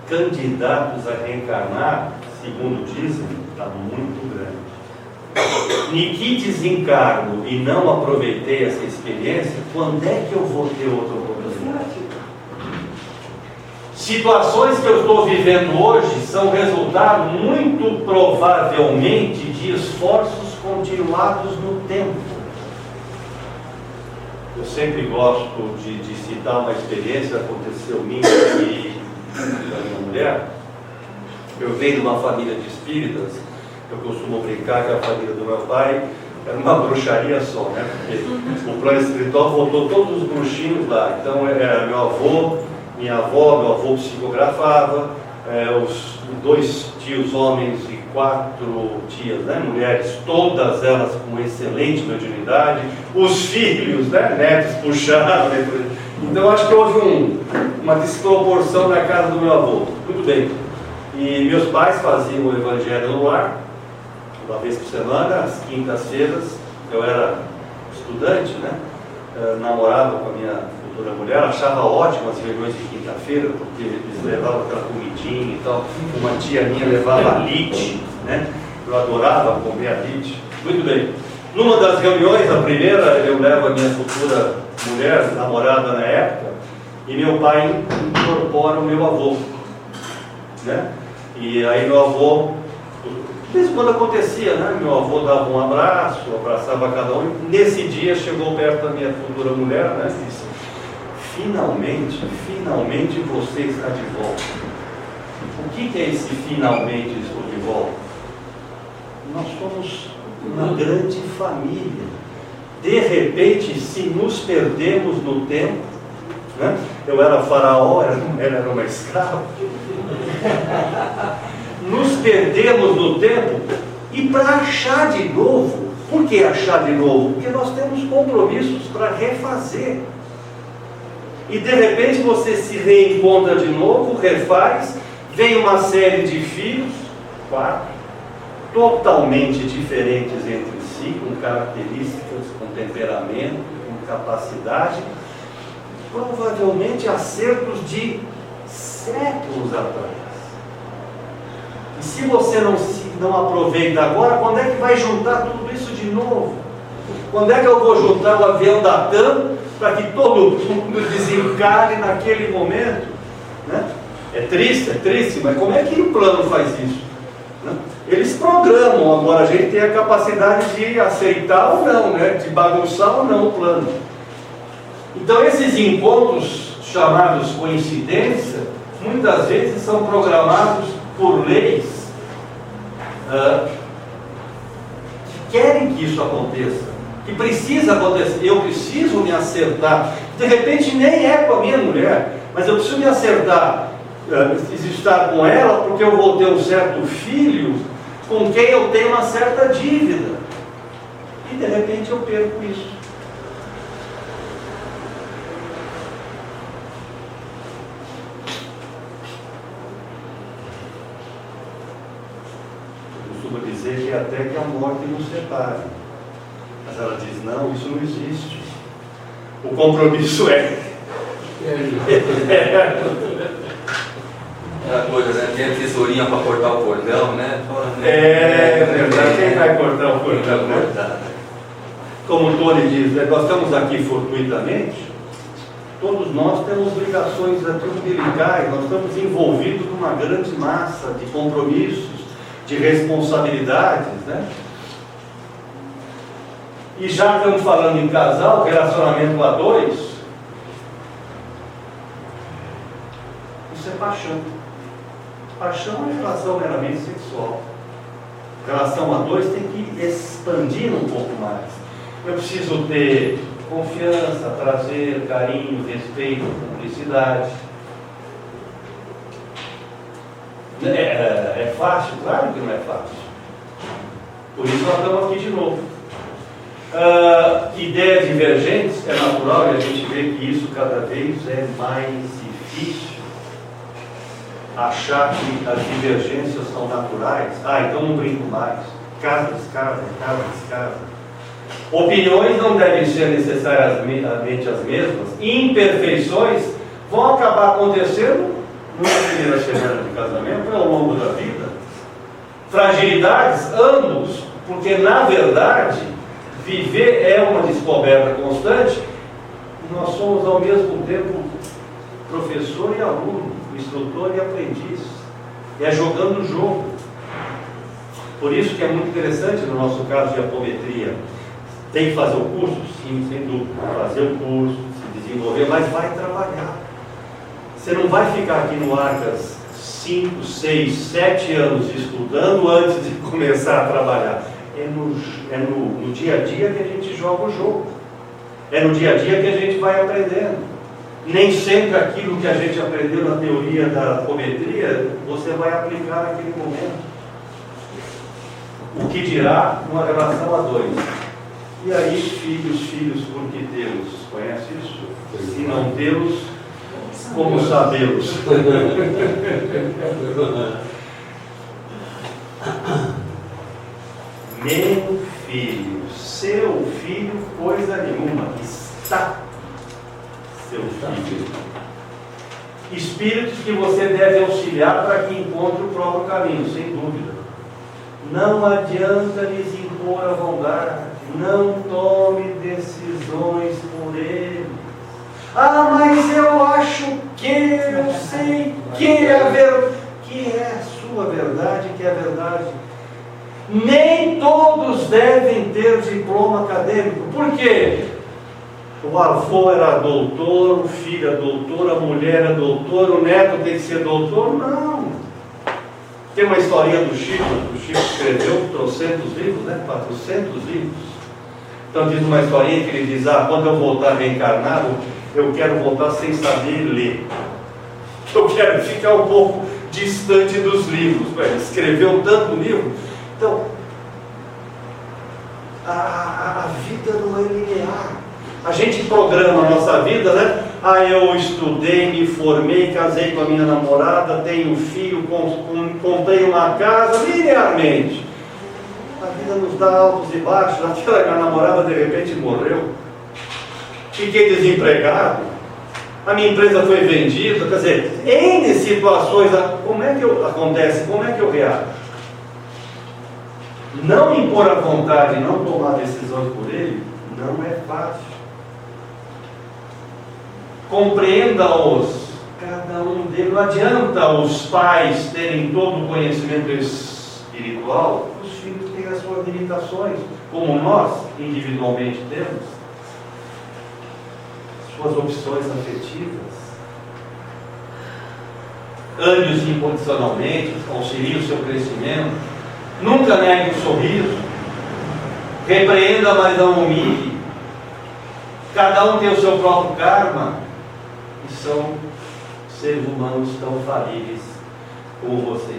candidatos a reencarnar, segundo dizem, está muito grande. E que desencarno e não aproveitei essa experiência, quando é que eu vou ter outra oportunidade? Situações que eu estou vivendo hoje são resultado, muito provavelmente, de esforços continuados no tempo. Eu sempre gosto de citar uma experiência que aconteceu minha e da minha mulher. Eu venho de uma família de espíritas. Eu costumo brincar que a família do meu pai era uma bruxaria só, né? Porque o plano espiritual voltou todos os bruxinhos lá. Então era meu avô, minha avó, meu avô psicografava, os 2 tios homens e 4 tias, né, mulheres, todas elas com excelente mediunidade, os filhos, né, netos puxaram, né, então acho que houve uma desproporção na casa do meu avô. Muito bem. E meus pais faziam o evangelho no lar, uma vez por semana, às quintas-feiras. Eu era estudante, né, namorava com a minha futura mulher, achava ótimas as reuniões de quinta-feira, porque eles levavam aquela comidinha e tal. Uma tia minha levava lite, né? Eu adorava comer a lite. Muito bem. Numa das reuniões, a primeira, eu levo a minha futura mulher, namorada na época, e meu pai incorpora o meu avô, né? E aí meu avô, de vez em quando acontecia, né? Meu avô dava um abraço, abraçava cada um, e nesse dia chegou perto da minha futura mulher, né? E disse: finalmente você está de volta. O que é esse finalmente estou de volta? Nós somos uma grande família. de repente, se nos perdemos no tempo, né? Eu era faraó, ela era uma escrava. Nos perdemos no tempo, e para achar de novo, por que achar de novo? Porque nós temos compromissos para refazer. E de repente você se reencontra de novo, refaz, vem uma série de filhos, 4, totalmente diferentes entre si, com características, com temperamento, com capacidade, provavelmente acertos de séculos atrás. E se você não aproveita agora, quando é que vai juntar tudo isso de novo? Quando é que eu vou juntar o avião da TAM para que todo mundo desencare naquele momento? Né? É triste, mas como é que o plano faz isso? Né? Eles programam, agora a gente tem a capacidade de aceitar ou não, né? De bagunçar ou não o plano. Então esses encontros chamados coincidência, muitas vezes são programados por leis que querem que isso aconteça, que precisa acontecer. Eu preciso me acertar. De repente nem é com a minha mulher, mas eu preciso me acertar, estar com ela, porque eu vou ter um certo filho com quem eu tenho uma certa dívida. E de repente eu perco isso. Dizer que até que a morte nos separe. Mas ela diz, não, isso não existe. O compromisso é. Aquela coisa, né? Tem a tesourinha para cortar o cordão, né? É verdade, quem vai cortar o cordão, né? Como o Tony diz, né? Nós estamos aqui fortuitamente, todos nós temos ligações umbilicais, nós estamos envolvidos numa grande massa de compromissos, de responsabilidades, né? E já estamos falando em casal, relacionamento a dois, isso é paixão. Paixão é relação meramente sexual. Relação a dois tem que expandir um pouco mais. Eu preciso ter confiança, prazer, carinho, respeito, cumplicidade. É fácil? Claro que não é fácil. Por isso nós estamos aqui de novo. Ideias divergentes é natural e a gente vê que isso cada vez é mais difícil. Achar que as divergências são naturais. Então não brinco mais. Casa, descasa, casa, descasa. Opiniões não devem ser necessariamente as mesmas. Imperfeições vão acabar acontecendo na primeira semana de casamento, ao longo da vida. Fragilidades, ambos, porque na verdade, viver é uma descoberta constante. Nós somos ao mesmo tempo professor e aluno, instrutor e aprendiz. É jogando o jogo. Por isso que é muito interessante no nosso caso de apometria. Tem que fazer o curso? Sim, sem dúvida. Fazer o curso, se desenvolver, mas vai trabalhar. Você não vai ficar aqui no Arcas 5, 6, 7 anos estudando antes de começar a trabalhar. É no dia a dia que a gente joga o jogo. É no dia a dia que a gente vai aprendendo. Nem sempre aquilo que a gente aprendeu na teoria da apometria, você vai aplicar naquele momento. O que dirá numa relação a dois? E aí, filhos, porque tê-los? Conhece isso? Se não tê-los, como sabê-los? Meu filho, seu filho, coisa nenhuma, está seu filho. Espíritos que você deve auxiliar para que encontre o próprio caminho, sem dúvida. Não adianta lhes impor a vontade, não tome decisões por eles. Mas eu acho que, eu sei que é a sua verdade, que é a verdade. Nem todos devem ter diploma acadêmico. Por quê? O avô era doutor, o filho é doutor, a mulher é doutor, o neto tem que ser doutor? Não. Tem uma historinha do Chico escreveu 300 livros, né? 400 livros. Então diz uma historinha que ele diz, quando eu voltar reencarnado, eu quero voltar sem saber ler. Eu quero ficar um pouco distante dos livros. Ele escreveu tanto livro. Então, a vida não é linear. A gente programa a nossa vida, né? Eu estudei, me formei, casei com a minha namorada, tenho filho, comprei uma casa, linearmente. A vida nos dá altos e baixos. Aquela minha namorada de repente morreu. Fiquei desempregado. A minha empresa foi vendida. Quer dizer, N situações. Como é que acontece? Como é que eu reajo? Não impor a vontade, não tomar decisões por ele, não é fácil. Compreenda-os, cada um deles. Não adianta os pais terem todo o conhecimento espiritual, os filhos têm as suas limitações, como nós individualmente temos, suas opções afetivas. Ame-os incondicionalmente, auxilie o seu crescimento, nunca negue um sorriso, repreenda, mas não humilhe. Cada um tem o seu próprio karma. E são seres humanos tão falíveis como você.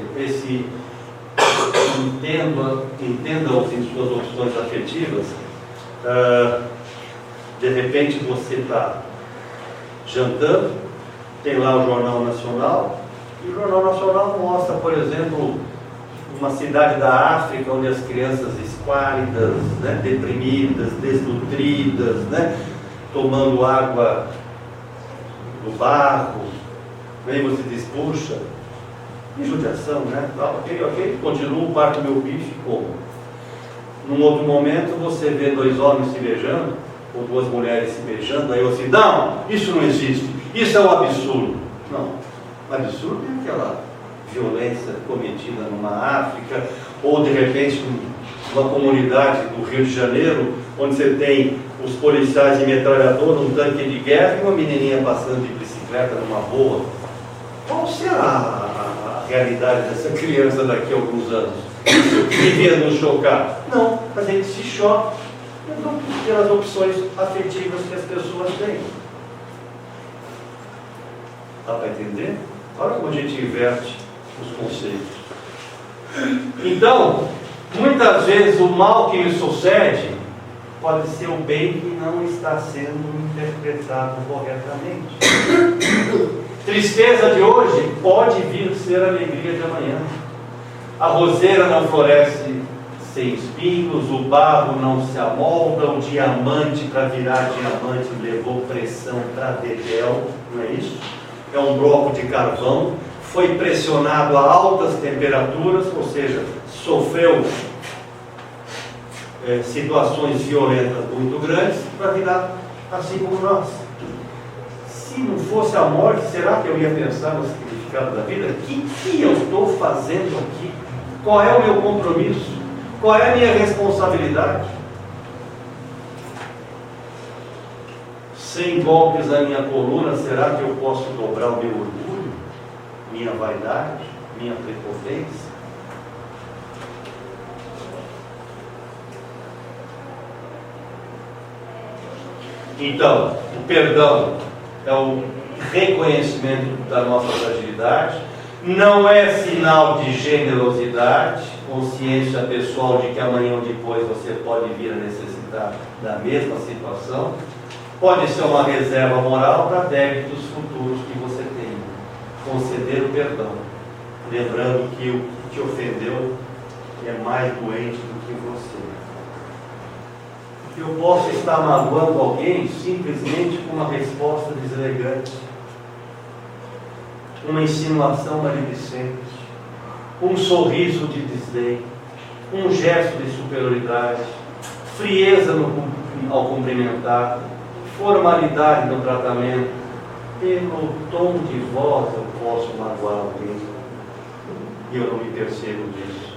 Entenda-os em suas opções afetivas. De repente você está jantando, tem lá o Jornal Nacional, e o Jornal Nacional mostra, por exemplo, uma cidade da África onde as crianças esquálidas, né, deprimidas, desnutridas, né, tomando água do barro. Aí você diz, puxa, que judiação, né? Ok, continuo, parto meu bife e como. Num outro momento você vê dois homens se beijando, ou duas mulheres se beijando, aí você diz, não, isso não existe, isso é um absurdo. Não, absurdo é aquela violência cometida numa África, ou de repente numa comunidade do Rio de Janeiro, onde você tem os policiais de metralhadora, um tanque de guerra e uma menininha passando de bicicleta numa rua. Qual será a realidade dessa criança daqui a alguns anos? Devia nos chocar? Não, a gente se choca pelas opções afetivas que as pessoas têm. Dá para entender? Olha como a gente inverte os conceitos. Então, muitas vezes o mal que lhe sucede pode ser o bem que não está sendo interpretado corretamente. Tristeza de hoje pode vir a ser alegria de amanhã. A roseira não floresce sem espinhos, o barro não se amolda, o diamante para virar diamante levou pressão para dedéu, não é isso? É um bloco de carvão, foi pressionado a altas temperaturas, ou seja, sofreu situações violentas muito grandes para virar assim como nós. Se não fosse a morte, será que eu ia pensar no significado da vida? O que eu estou fazendo aqui? Qual é o meu compromisso? Qual é a minha responsabilidade? Sem golpes na minha coluna, será que eu posso dobrar o meu orgulho? Minha vaidade? Minha prepotência? Então, o perdão é o reconhecimento da nossa fragilidade, não é sinal de generosidade, consciência pessoal de que amanhã ou depois você pode vir a necessitar da mesma situação, pode ser uma reserva moral para débitos futuros que você tem. Conceder o perdão, lembrando que o que te ofendeu é mais doente do que você. Eu posso estar magoando alguém simplesmente com uma resposta deselegante, uma insinuação maledicente, um sorriso de desdém, um gesto de superioridade, frieza ao cumprimentar, formalidade no tratamento. Pelo tom de voz eu posso magoar alguém e eu não me percebo disso.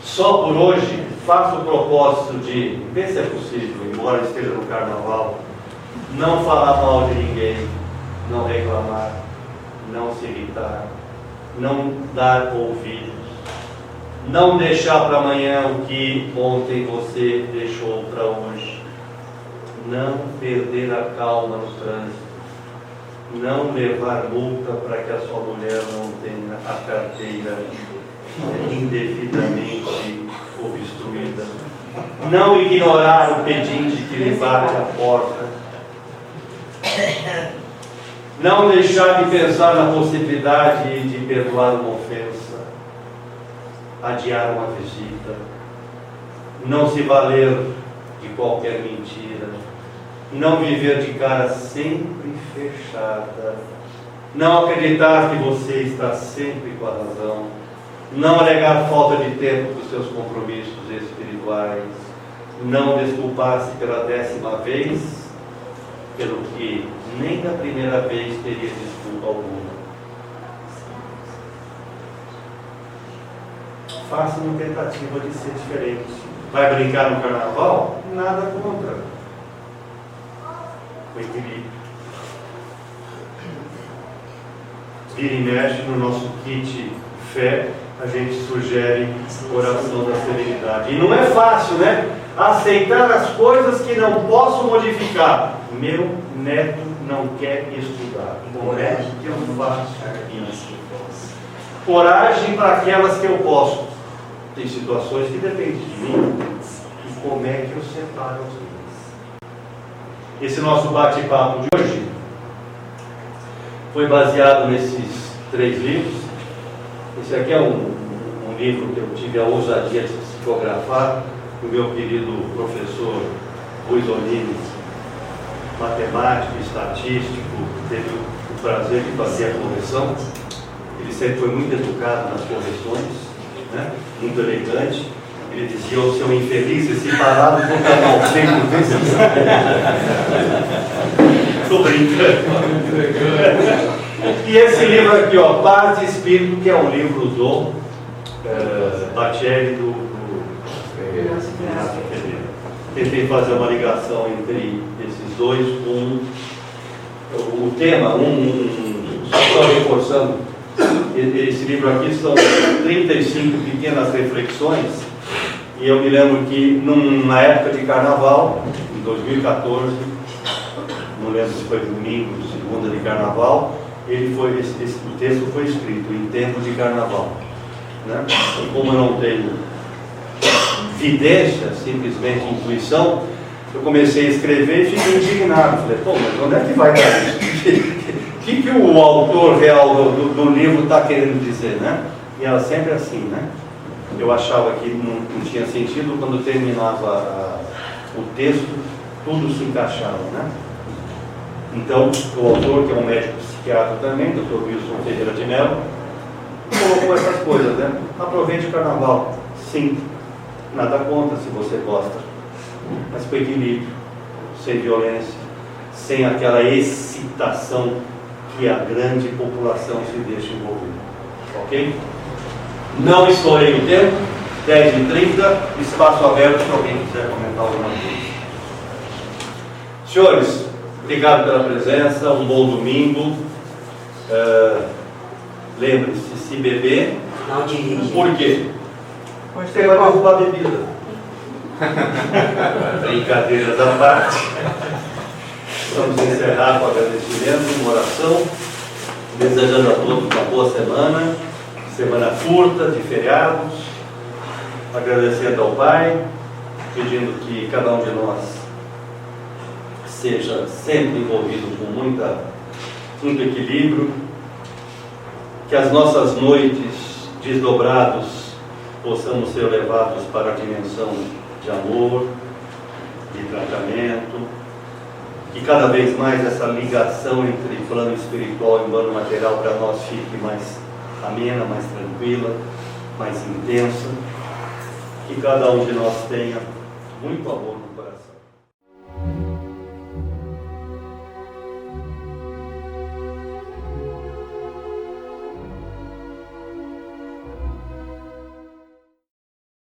Só por hoje faço o propósito de ver se é possível, embora esteja no carnaval, não falar mal de ninguém, não reclamar, não se irritar, não dar ouvidos, Não deixar para amanhã o que ontem você deixou para hoje. Não perder a calma no trânsito. Não levar multa para que a sua mulher não tenha a carteira indevidamente obstruída. Não ignorar o pedinte que lhe bate a porta. Não deixar de pensar na possibilidade de perdoar uma ofensa. Adiar uma visita. Não se valer de qualquer mentira. Não viver de cara sempre fechada. Não acreditar que você está sempre com a razão. Não alegar falta de tempo para os seus compromissos espirituais. Não desculpar-se pela 10ª vez, pelo que nem da primeira vez teria desculpa alguma. Faça uma tentativa de ser diferente. Vai brincar no carnaval? Nada contra. O equilíbrio. Vira e mexe no nosso kit fé, a gente sugere oração da serenidade. E não é fácil, né? Aceitar as coisas que não posso modificar. Meu neto não quer estudar. Como é que eu faço isso? Coragem para aquelas que eu posso. Tem situações que dependem de mim. E como é que eu separo os dois? Esse nosso bate-papo de hoje foi baseado nesses 3 livros. Esse aqui é um livro que eu tive a ousadia de psicografar do meu querido professor Luiz Onini, matemático, estatístico, teve o prazer de fazer a correção. Ele sempre foi muito educado nas correções, né? Muito elegante. Ele dizia: o seu infeliz, esse parado no canal 100 vezes. Estou brincando. E esse livro aqui, ó, Paz de Espírito, que é um livro do Bacelli, do Inácio Ferreira. Tentei fazer uma ligação entre esses dois com o tema, só reforçando, esse livro aqui são 35 pequenas reflexões, e eu me lembro que na época de carnaval, em 2014, não lembro se foi domingo, segunda de carnaval, o texto foi escrito em tempo de carnaval, né? E como eu não tenho vidência, simplesmente intuição, eu comecei a escrever e fiquei indignado. Falei: pô, mas onde é que vai dar isso? O que o autor real do livro está querendo dizer, né? E era sempre assim, né? Eu achava que não tinha sentido. Quando terminava o texto, tudo se encaixava, né? Então, o autor, que é um médico psiquiatra também, Dr. Wilson Ferreira de Mello, colocou essas coisas, né? Aproveite o carnaval. Sim, nada contra se você gosta, mas com equilíbrio, sem violência, sem aquela excitação que a grande população se deixa envolver. Ok? Não estourei o tempo, 10h30, espaço aberto se alguém quiser comentar alguma coisa. Senhores, obrigado pela presença, um bom domingo. Lembre-se, se beber, Não dirige. por quê? Você vai derrubar a bebida. Brincadeiras à parte. Vamos encerrar com agradecimento, uma oração, desejando a todos uma boa semana curta, de feriados, agradecendo ao Pai, pedindo que cada um de nós seja sempre envolvido com muito equilíbrio, que as nossas noites desdobrados possamos ser levados para a dimensão de amor, de tratamento, que cada vez mais essa ligação entre plano espiritual e plano material para nós fique mais amena, mais tranquila, mais intensa, que cada um de nós tenha muito amor.